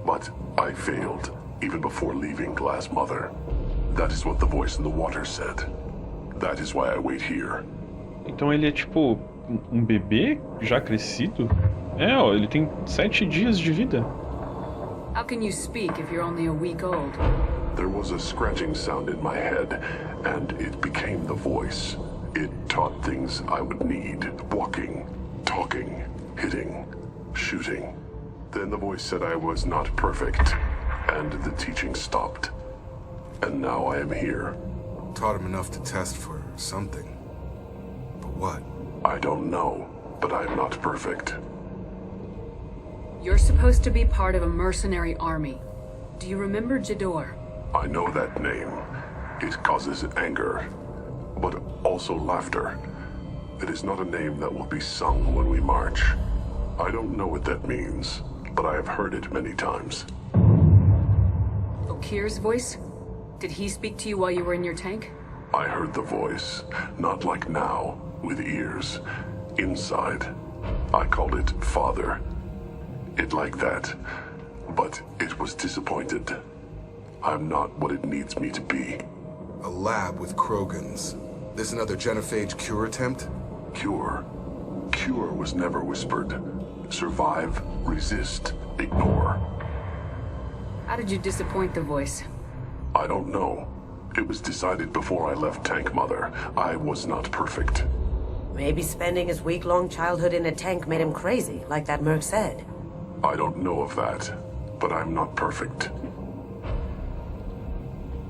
Speaker 18: But I failed, even before leaving Glass Mother. That is what the voice in the water said. That is why I wait here.
Speaker 1: Então ele é tipo bebê já crescido? É, ó, ele tem 7 dias de vida.
Speaker 4: How can you speak if you're only a week old?
Speaker 18: There was a scratching sound in my head, and it became the voice. It taught things I would need. Walking, talking, hitting, shooting. Then the voice said I was not perfect, and the teaching stopped. And now I am here.
Speaker 5: Taught him enough to test for something. But what?
Speaker 18: I don't know, but I'm not perfect.
Speaker 4: You're supposed to be part of a mercenary army. Do you remember Jador?
Speaker 18: I know that name. It causes anger, but also laughter. It is not a name that will be sung when we march. I don't know what that means, but I have heard it many times.
Speaker 4: Okir's voice? Did he speak to you while you were in your tank?
Speaker 18: I heard the voice, not like now, with ears. Inside. I called it Father. It like that, but it was disappointed. I'm not what it needs me to be.
Speaker 5: A lab with Krogans. This another genophage cure attempt?
Speaker 18: Cure? Cure was never whispered. Survive, resist, ignore.
Speaker 4: How did you disappoint the voice?
Speaker 18: I don't know. It was decided before I left Tank Mother. I was not perfect.
Speaker 7: Maybe spending his week-long childhood in a tank made him crazy, like that merc said.
Speaker 18: I don't know of that, but I'm not perfect.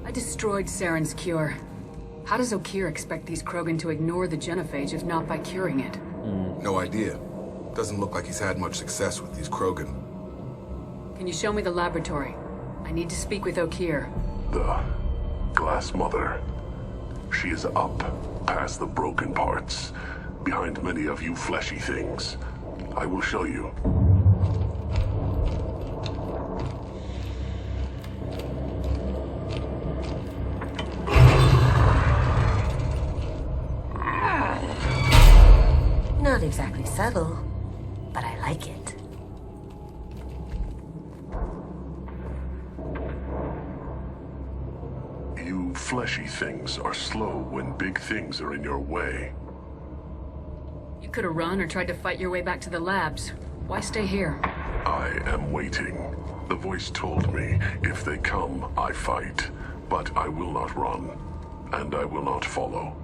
Speaker 4: I destroyed Saren's cure. How does Okir expect these Krogan to ignore the genophage if not by curing it?
Speaker 5: No idea. Doesn't look like he's had much success with these Krogan.
Speaker 4: Can you show me the laboratory? I need to speak with Okir.
Speaker 18: The Glass Mother. She is up, past the broken parts, behind many of you fleshy things. I will show you.
Speaker 7: Not exactly subtle, but I like it.
Speaker 18: You fleshy things are slow when big things are in your way.
Speaker 4: You could have run or tried to fight your way back to the labs. Why stay here?
Speaker 18: I am waiting. The voice told me, if they come, I fight. But I will not run, and I will not follow.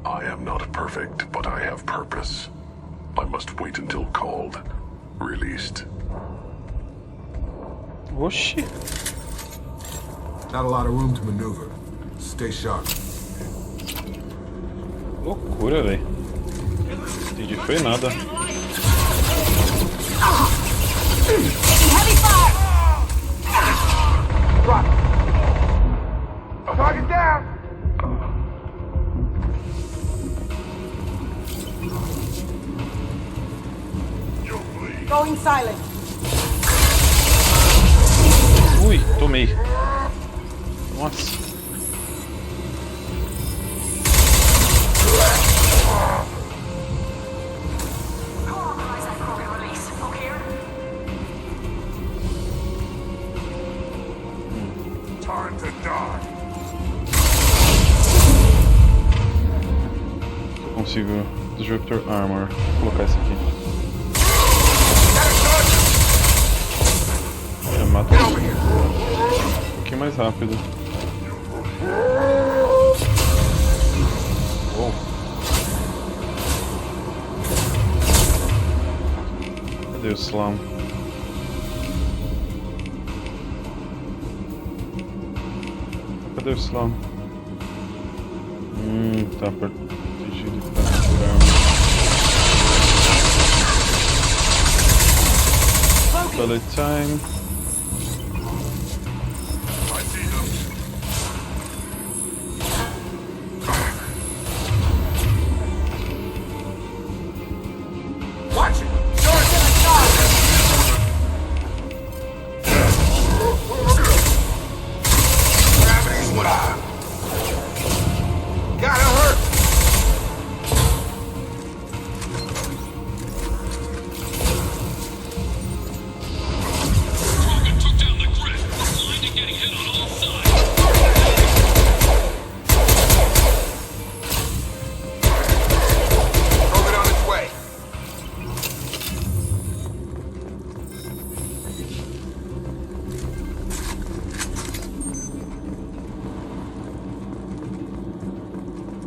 Speaker 18: I am not perfect, but I have purpose. I must wait until called, released.
Speaker 1: Oxi.
Speaker 12: Not a lot of room to maneuver. Stay sharp.
Speaker 1: Loucura, velho. Entendi, foi nada.
Speaker 15: Heavy fire! Drop. Target down! Going silent.
Speaker 1: Ui, tomei. Nossa.
Speaker 18: Time to die.
Speaker 1: Disruptor Armor. Vou colocar esse aqui. Já mata um pouquinho mais rápido. Uou. Cadê o Slam? Cadê o Slam? Tá protegido pra curar. Bullet time.
Speaker 12: Watch it!
Speaker 14: Gravity's what gotta hurt!
Speaker 12: Krogan took down the grid. We're blind and getting hit on all sides.
Speaker 14: Krogan on its way.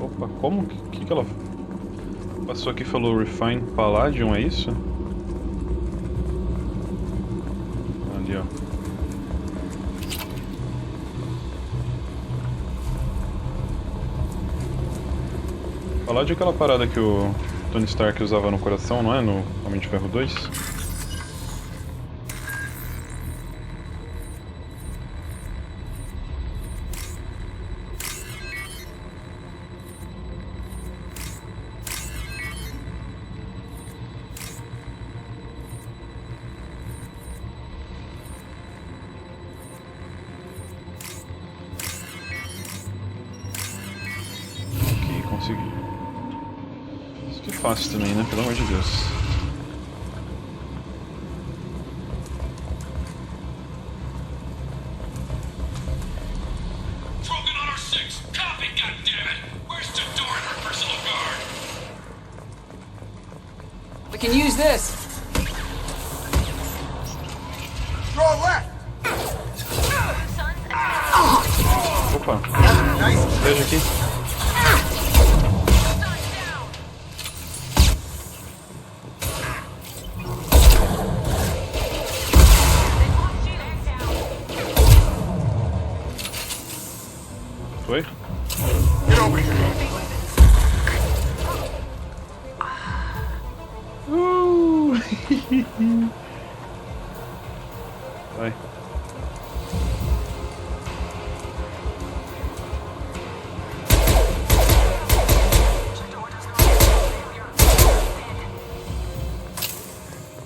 Speaker 1: Opa, como? Que ela passou aqui e falou Refine Palladium, é isso? Ali, ó. Palladium é aquela parada que o Tony Stark usava no coração, não é? No Homem de Ferro 2? Consegui. Isso que é fácil também, né? Pelo amor de Deus.
Speaker 12: Krogan on our 6. Copy, goddammit! Where's the door and her personal guard?
Speaker 4: We can use this.
Speaker 14: Draw left!
Speaker 1: Opa! Veja aqui. Foi?
Speaker 14: Get over here!
Speaker 1: Vai.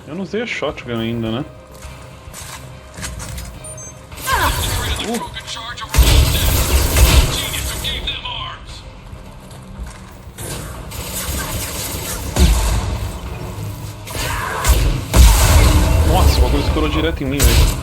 Speaker 1: Eu não usei a shotgun ainda, né? Nossa, o bagulho estourou direto em mim, velho.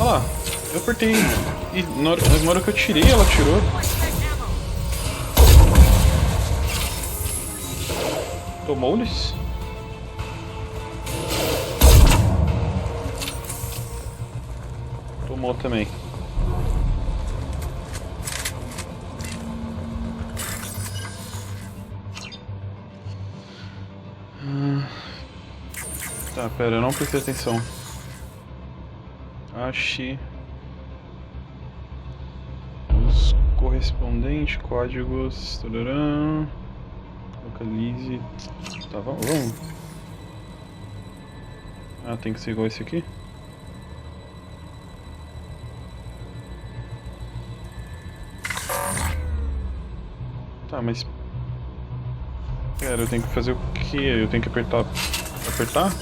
Speaker 1: Olha lá, eu apertei e na hora que eu tirei, ela tirou. Tomou-lhes? Tomou também. Tá, pera, eu não prestei atenção. Ache os correspondentes, códigos, tararã, localize. Tá, vamos. Ah, tem que ser igual esse aqui? Tá, mas... Pera, eu tenho que fazer o quê? Eu tenho que apertar... Apertar?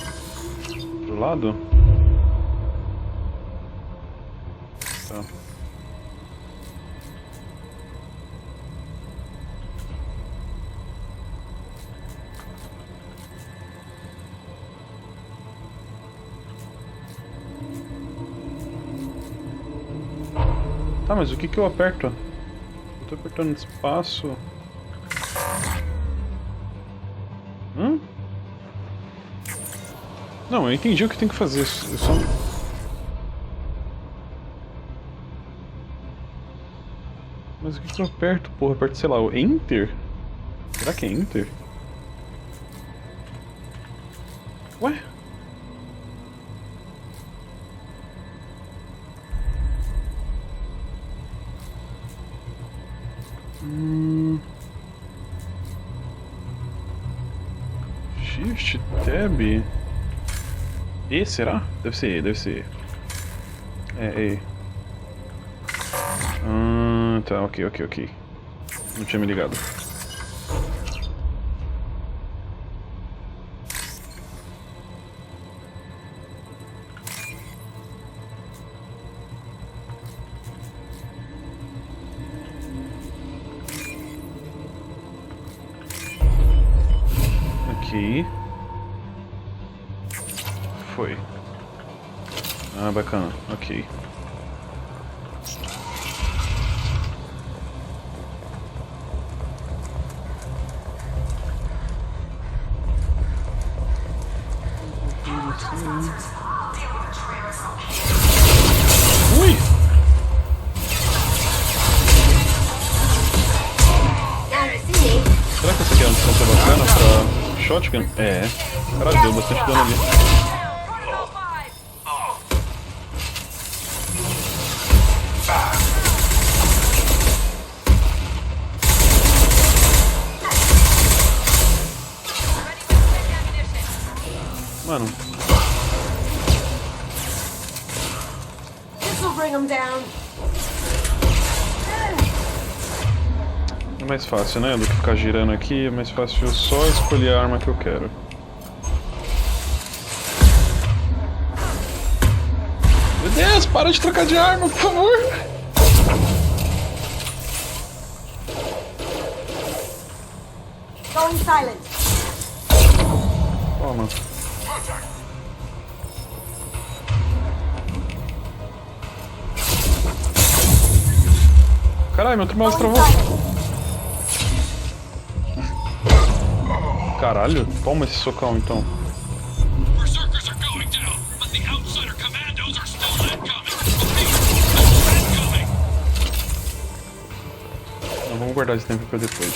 Speaker 1: Pro lado? Tá. Tá, mas o que eu aperto? Eu tô apertando espaço. Não, eu entendi o que tem que fazer. Eu só... Mas o que eu aperto, porra? Eu aperto, sei lá, o Enter? Será que é Enter? Ué? Shift Tab. E será? Deve ser E, deve ser E. É E. Tá, ok. Não tinha me ligado. Aqui. Foi. Ah, bacana. Ok. Ui! Será que essa aqui é uma distância bacana pra shotgun? É. Caralho, deu bastante dano ali. Mano. É mais fácil, né? Do que ficar girando aqui, é mais fácil só escolher a arma que eu quero. Meu Deus, para de trocar de arma, por favor!
Speaker 15: Going silent.
Speaker 1: Toma. Caralho, meu mouse travou. Caralho, toma esse socão então. Não, vamos guardar esse tempo pra depois.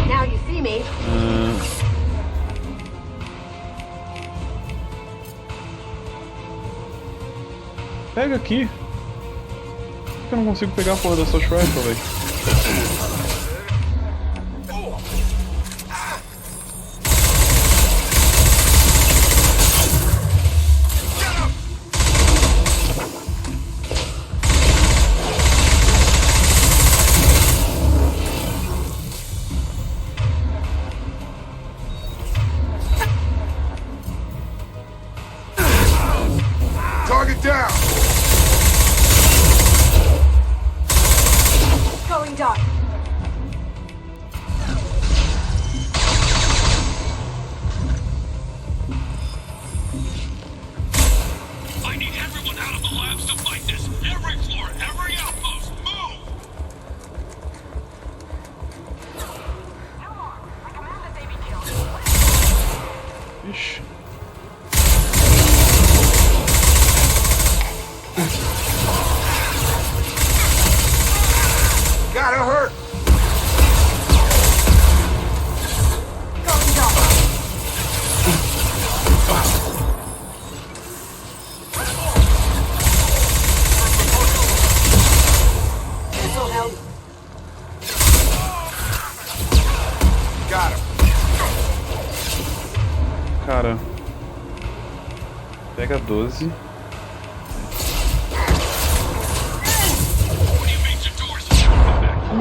Speaker 15: Now you see me.
Speaker 1: Pega aqui. Por que eu não consigo pegar a porra da Assault Rifle, velho?
Speaker 5: Target down!
Speaker 15: Going dark.
Speaker 12: I need everyone out of the labs to fight this. Every floor, every outpost, move!
Speaker 1: Ixi.
Speaker 5: Gotta hurt!
Speaker 15: Going dark. This'll help.
Speaker 5: Got him.
Speaker 1: Cara. Pega 12.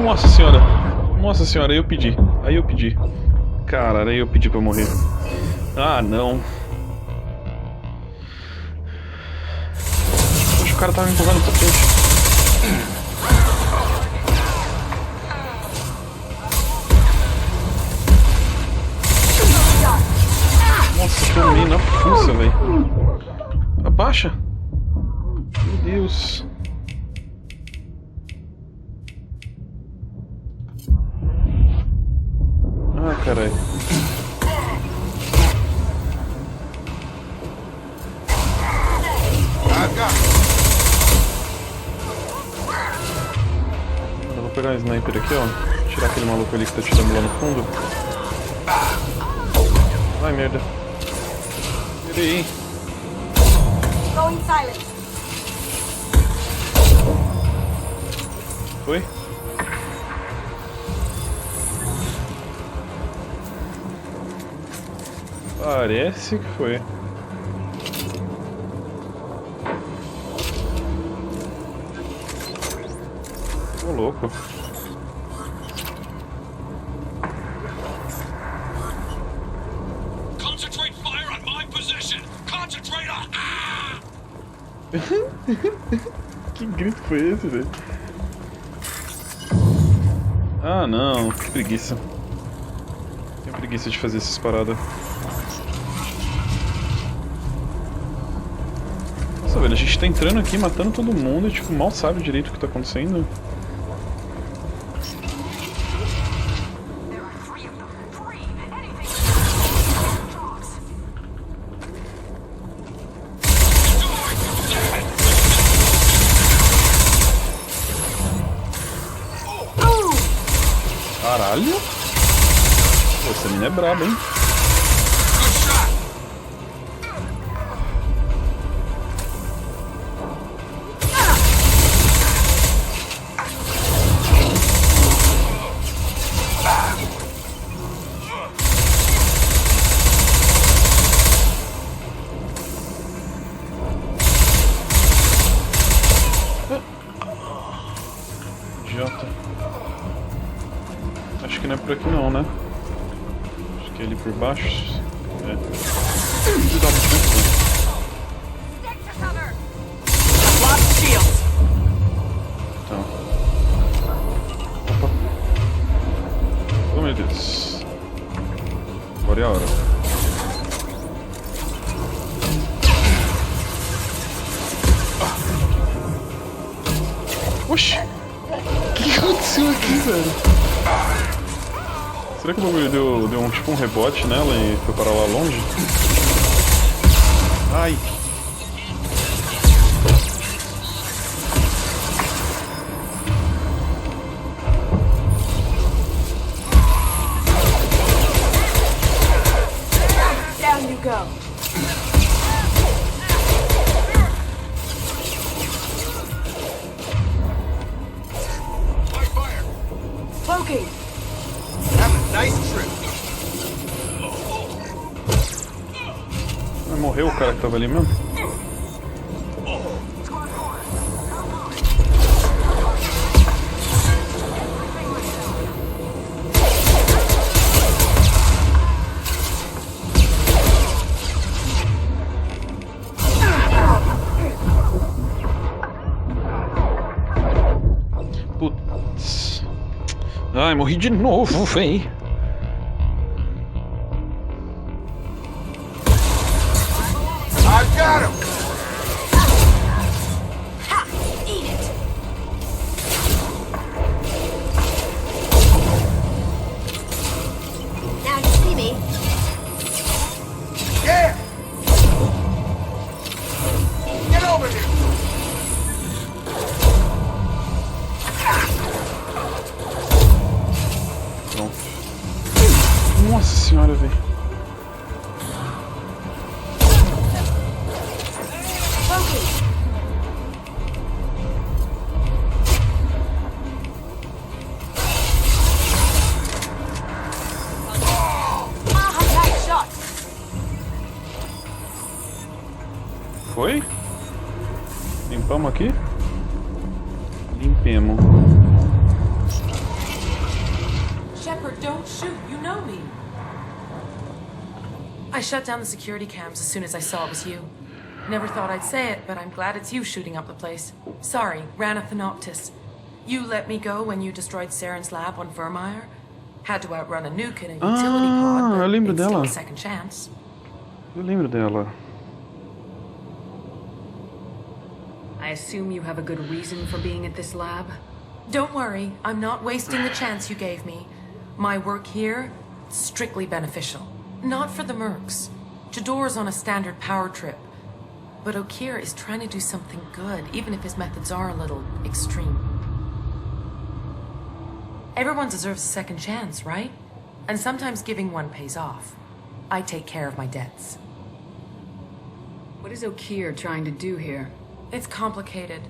Speaker 1: Nossa senhora! Nossa senhora, aí eu pedi. Aí eu pedi. Cara, aí eu pedi pra eu morrer. Ah, não. Poxa, o cara tava me empurrando pra frente. Nossa, tomei na fuça, velho. Deus. Ah, caralho. Eu vou pegar um sniper aqui, ó. Tirar aquele maluco ali que tá tirando lá no fundo. Ai, merda. Peraí.
Speaker 15: Going silent.
Speaker 1: Foi? Parece que foi. Ô, louco.
Speaker 12: Concentrate fire on my position. Concentrator.
Speaker 1: Que grito foi esse, velho? Ah, não. Que preguiça. Tenho preguiça de fazer essas paradas. Nossa, velho, a gente tá entrando aqui, matando todo mundo e, tipo, mal sabe direito o que tá acontecendo. Caralho! Pô, essa mina é braba, hein? Idiota. Acho que não é por aqui não, né? Acho que é ali por baixo. É. Dá um chute. Então. Opa. Oh, meu Deus. Agora é a hora. Oxi! O que aconteceu aqui, velho? Será que o bagulho deu tipo um rebote nela e foi parar lá longe? Ai!
Speaker 15: Down you go. Poking.
Speaker 1: Mas morreu o cara que tava ali mesmo? Putz. Ai, morri de novo, véi.
Speaker 15: I got him. Ha! Eat it. Now you see me. Yeah. Get over here.
Speaker 1: Pronto. Nossa senhora, velho. Foi? Limpamos aqui? Limpemos.
Speaker 19: Shepard, don't shoot. You know me. I shut down the security cams as soon as I saw it was you. Never thought I'd say it, but I'm glad it's you shooting up the place. Sorry, ran a Thanoptis. You let me go when you destroyed Saren's lab on Vermeer. Had to outrun a nuke in a utility pod, but
Speaker 1: eu lembro
Speaker 19: it's still
Speaker 1: dela.
Speaker 19: a second chance.
Speaker 1: Eu lembro dela.
Speaker 20: I
Speaker 4: assume you have a good reason for being at this lab?
Speaker 19: Don't worry, I'm not wasting the chance you gave me. My work here, strictly beneficial. Not for the mercs. Jador's on a standard power trip. But Okeer is trying to do something good, even if his methods are a little extreme. Everyone deserves a second chance, right? And sometimes giving one pays off. I take care of my debts.
Speaker 4: What is Okeer trying to do here?
Speaker 19: It's complicated.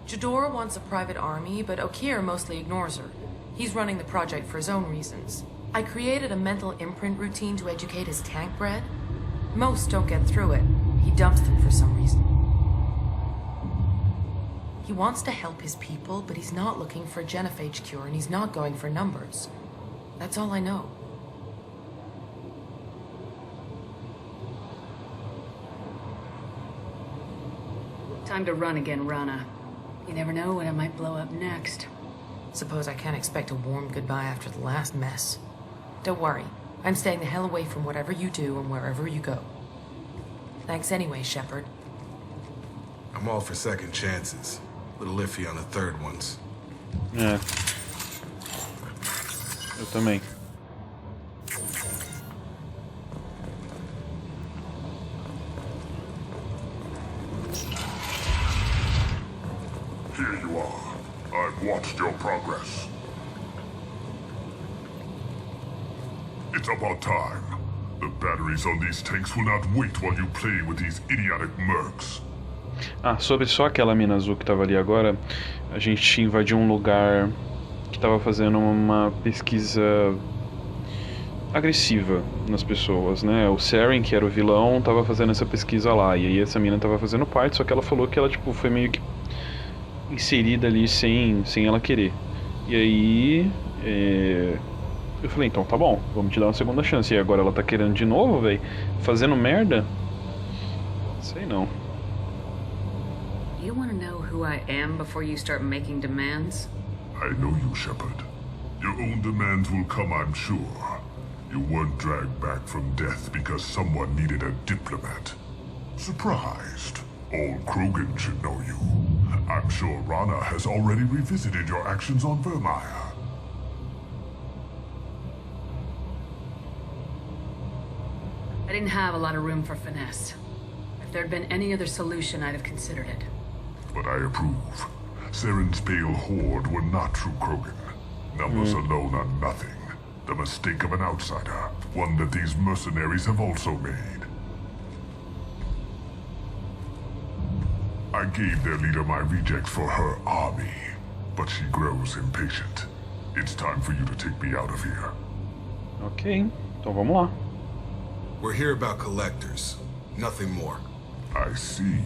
Speaker 19: Jador wants a private army, but Okeer mostly ignores her. He's running the project for his own reasons. I created a mental imprint routine to educate his tank bred. Most don't get through it. He dumps them for some reason. He wants to help his people, but he's not looking for a genophage cure, and he's not going for numbers. That's all I know.
Speaker 4: Time to run again, Rana. You never know when it might blow up next.
Speaker 19: Suppose I can't expect a warm goodbye after the last mess. Don't worry. I'm staying the hell away from whatever you do and wherever you go. Thanks anyway, Shepard.
Speaker 16: I'm all for second chances. A little iffy on the third ones.
Speaker 1: É. Eu também.
Speaker 18: Here you are. I've watched your progress. It's about time. The batteries on these tanks will not wait while you play with these idiotic mercs.
Speaker 1: Ah, sobre só aquela mina azul que tava ali agora, a gente invadiu um lugar que tava fazendo uma pesquisa agressiva nas pessoas, né? O Saren, que era o vilão, tava fazendo essa pesquisa lá, e aí essa mina tava fazendo parte, só que ela falou que ela, tipo, foi meio que inserida ali sem ela querer. E aí eu falei, então tá bom, vamos te dar uma segunda chance. E agora ela tá querendo de novo, velho, fazendo merda? Sei não.
Speaker 4: You want to know who I am before you start making demands?
Speaker 18: I know you, Shepard. Your own demands will come, I'm sure. You weren't dragged back from death because someone needed a diplomat. Surprised. All Krogan should know you. I'm sure Rana has already revisited your actions on Vermeer.
Speaker 4: I didn't have a lot of room for finesse. If there'd been any other solution, I'd have considered it.
Speaker 18: But I approve. Saren's pale horde were not true Krogan. Numbers alone are nothing. The mistake of an outsider. One that these mercenaries have also made. I gave their leader my rejects for her army. But she grows impatient. It's time for you to take me out of here.
Speaker 1: Ok, então vamos lá.
Speaker 16: We're here about collectors. Nothing more.
Speaker 18: I see.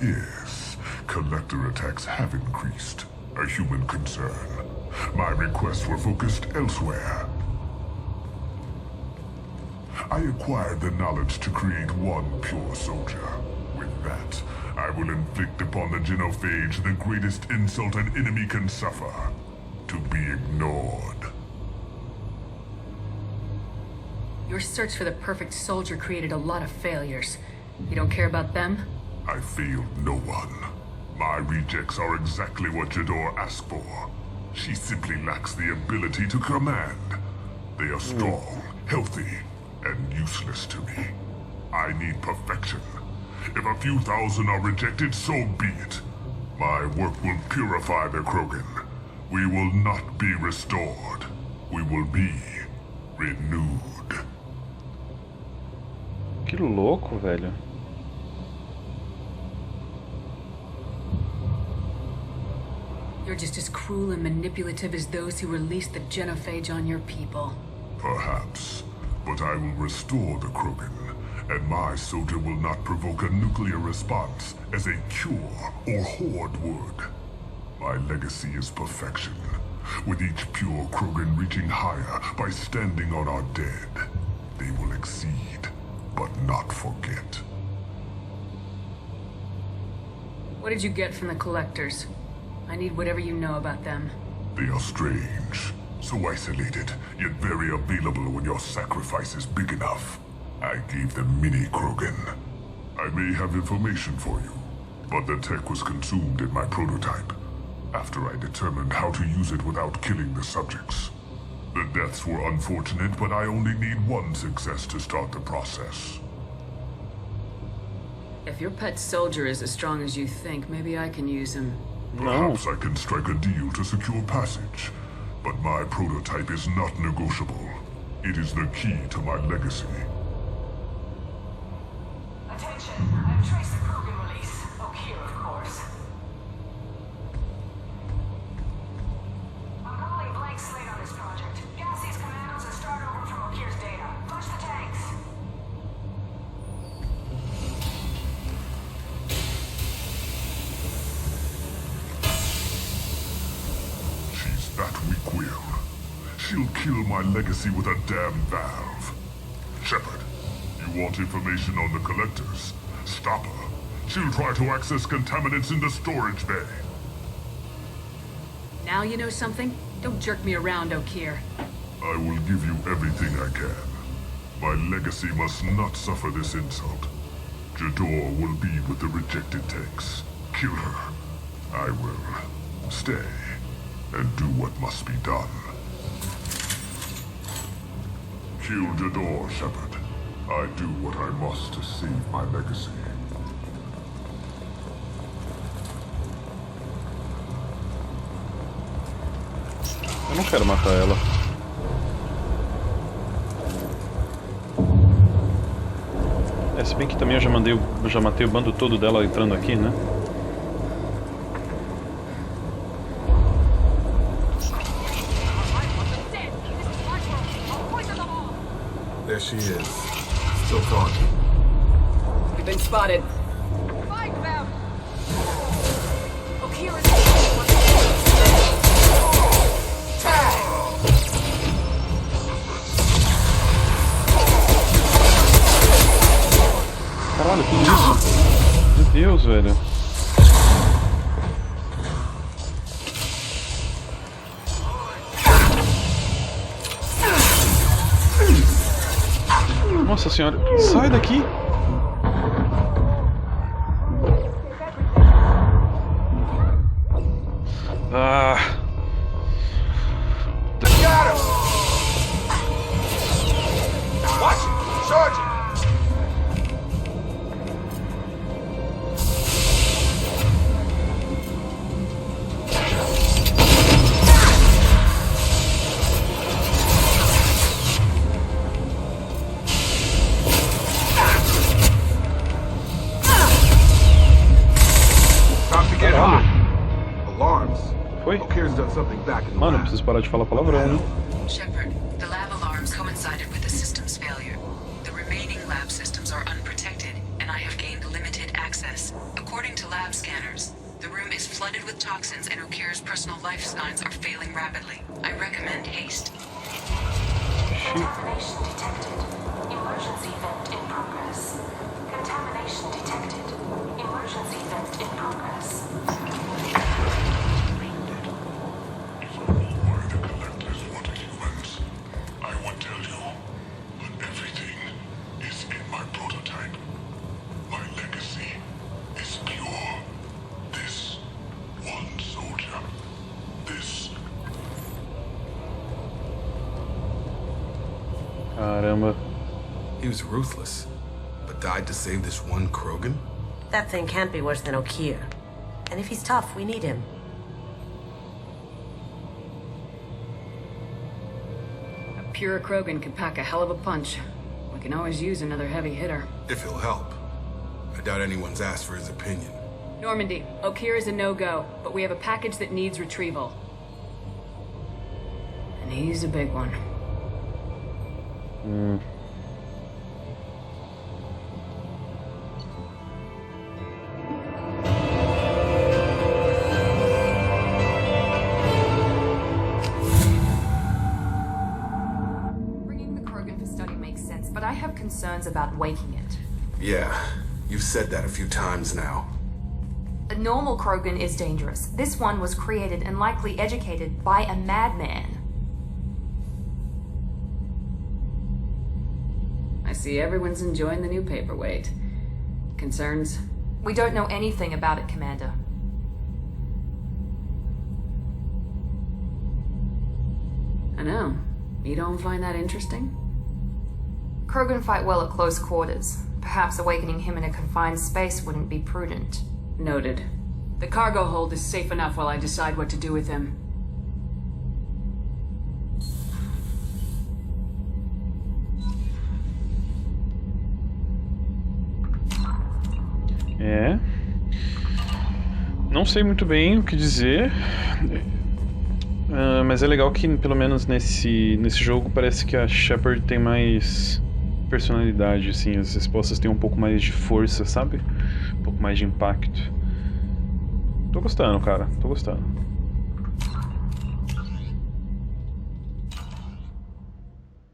Speaker 18: Yes. Collector attacks have increased. A human concern. My requests were focused elsewhere. I acquired the knowledge to create one pure soldier. With that, I will inflict upon the genophage the greatest insult an enemy can suffer. To be ignored.
Speaker 4: Your search for the perfect soldier created a lot of failures. You don't care about them?
Speaker 18: I failed no one. My rejects are exactly what Jador asked for. She simply lacks the ability to command. They are strong, healthy, and useless to me. I need perfection. If a few thousand are rejected, so be it. My work will purify the Krogan. We will not be restored. We will be renewed.
Speaker 1: Que louco, velho.
Speaker 4: You're just as cruel and manipulative as those who released the genophage on your people.
Speaker 18: Perhaps. But I will restore the Krogan, and my soldier will not provoke a nuclear response as a cure or horde would. My legacy is perfection, with each pure Krogan reaching higher by standing on our dead. They will exceed, but not forget.
Speaker 4: What did you get from the collectors? I need whatever you know about them.
Speaker 18: They are strange, so isolated, yet very available when your sacrifice is big enough. I gave them mini Krogan. I may have information for you. but the tech was consumed in my prototype, after I determined how to use it without killing the subjects. The deaths were unfortunate, but I only need one success to start the process.
Speaker 4: If your pet soldier is as strong as you think, maybe I can use him.
Speaker 18: Perhaps I can strike a deal to secure passage, but my prototype is not negotiable. It is the key to my legacy.
Speaker 15: Attention, I've traced the Krogan release. O'Keefe, of course. I'm calling blank slate on this project. Gas these commandos and start over from O'Keefe's data. Flush the tanks.
Speaker 18: She's that weak-willed. She'll kill my legacy with a damn valve. Shepard, you want information on the collectors? Stop her. She'll try to access contaminants in the storage bay.
Speaker 4: Now you know something? Don't jerk me around, O'Keefe.
Speaker 18: I will give you everything I can. My legacy must not suffer this insult. Jador will be with the rejected tanks. Kill her. I will stay and do what must be done. Kill Jador, Shepard. I do what I must to save my legacy.
Speaker 1: Eu não quero matar ela. Se bem que também eu já matei o bando todo dela entrando aqui, né?
Speaker 16: There she is. Still talking.
Speaker 4: We've been spotted.
Speaker 15: Fight them! O'Keefe is...
Speaker 1: Caralho, que isso? Meu Deus, velho. Nossa senhora, sai daqui! Ah!
Speaker 12: Got him! Watch it! Charge it!
Speaker 1: Foi? Mano, eu preciso parar de falar palavrão, né?
Speaker 3: Shepard, the lab alarms coincided with the system's failure. The remaining lab systems are unprotected, and I have gained limited access. According to lab scanners, the room is flooded with toxins and O'Keefe's personal life signs are failing rapidly. I recommend haste.
Speaker 15: Contamination detected. Emergency vent in progress. Contamination detected. Emergency vent in progress.
Speaker 1: Caramba.
Speaker 16: He was ruthless, but died to save this one Krogan?
Speaker 7: That thing can't be worse than O'Keefe. And if he's tough, we need him.
Speaker 4: A pure Krogan could pack a hell of a punch. We can always use another heavy hitter.
Speaker 16: If he'll help. I doubt anyone's asked for his opinion.
Speaker 4: Normandy, O'Keefe is a no-go, but we have a package that needs retrieval. And he's a big one.
Speaker 8: Bringing the Krogan for study makes sense, but I have concerns about waking it.
Speaker 16: Yeah, you've said that a few times now.
Speaker 8: A normal Krogan is dangerous. This one was created and likely educated by a madman.
Speaker 4: I see everyone's enjoying the new paperweight. Concerns?
Speaker 8: We don't know anything about it, Commander.
Speaker 4: I know. You don't find that interesting?
Speaker 8: Krogan fight well at close quarters. Perhaps awakening him in a confined space wouldn't be prudent.
Speaker 4: Noted. The cargo hold is safe enough while I decide what to do with him.
Speaker 1: É. Não sei muito bem o que dizer. Mas é legal que, pelo menos nesse jogo, parece que a Shepard tem mais personalidade, assim. As respostas têm um pouco mais de força, sabe? Um pouco mais de impacto. Tô gostando, cara. Tô gostando.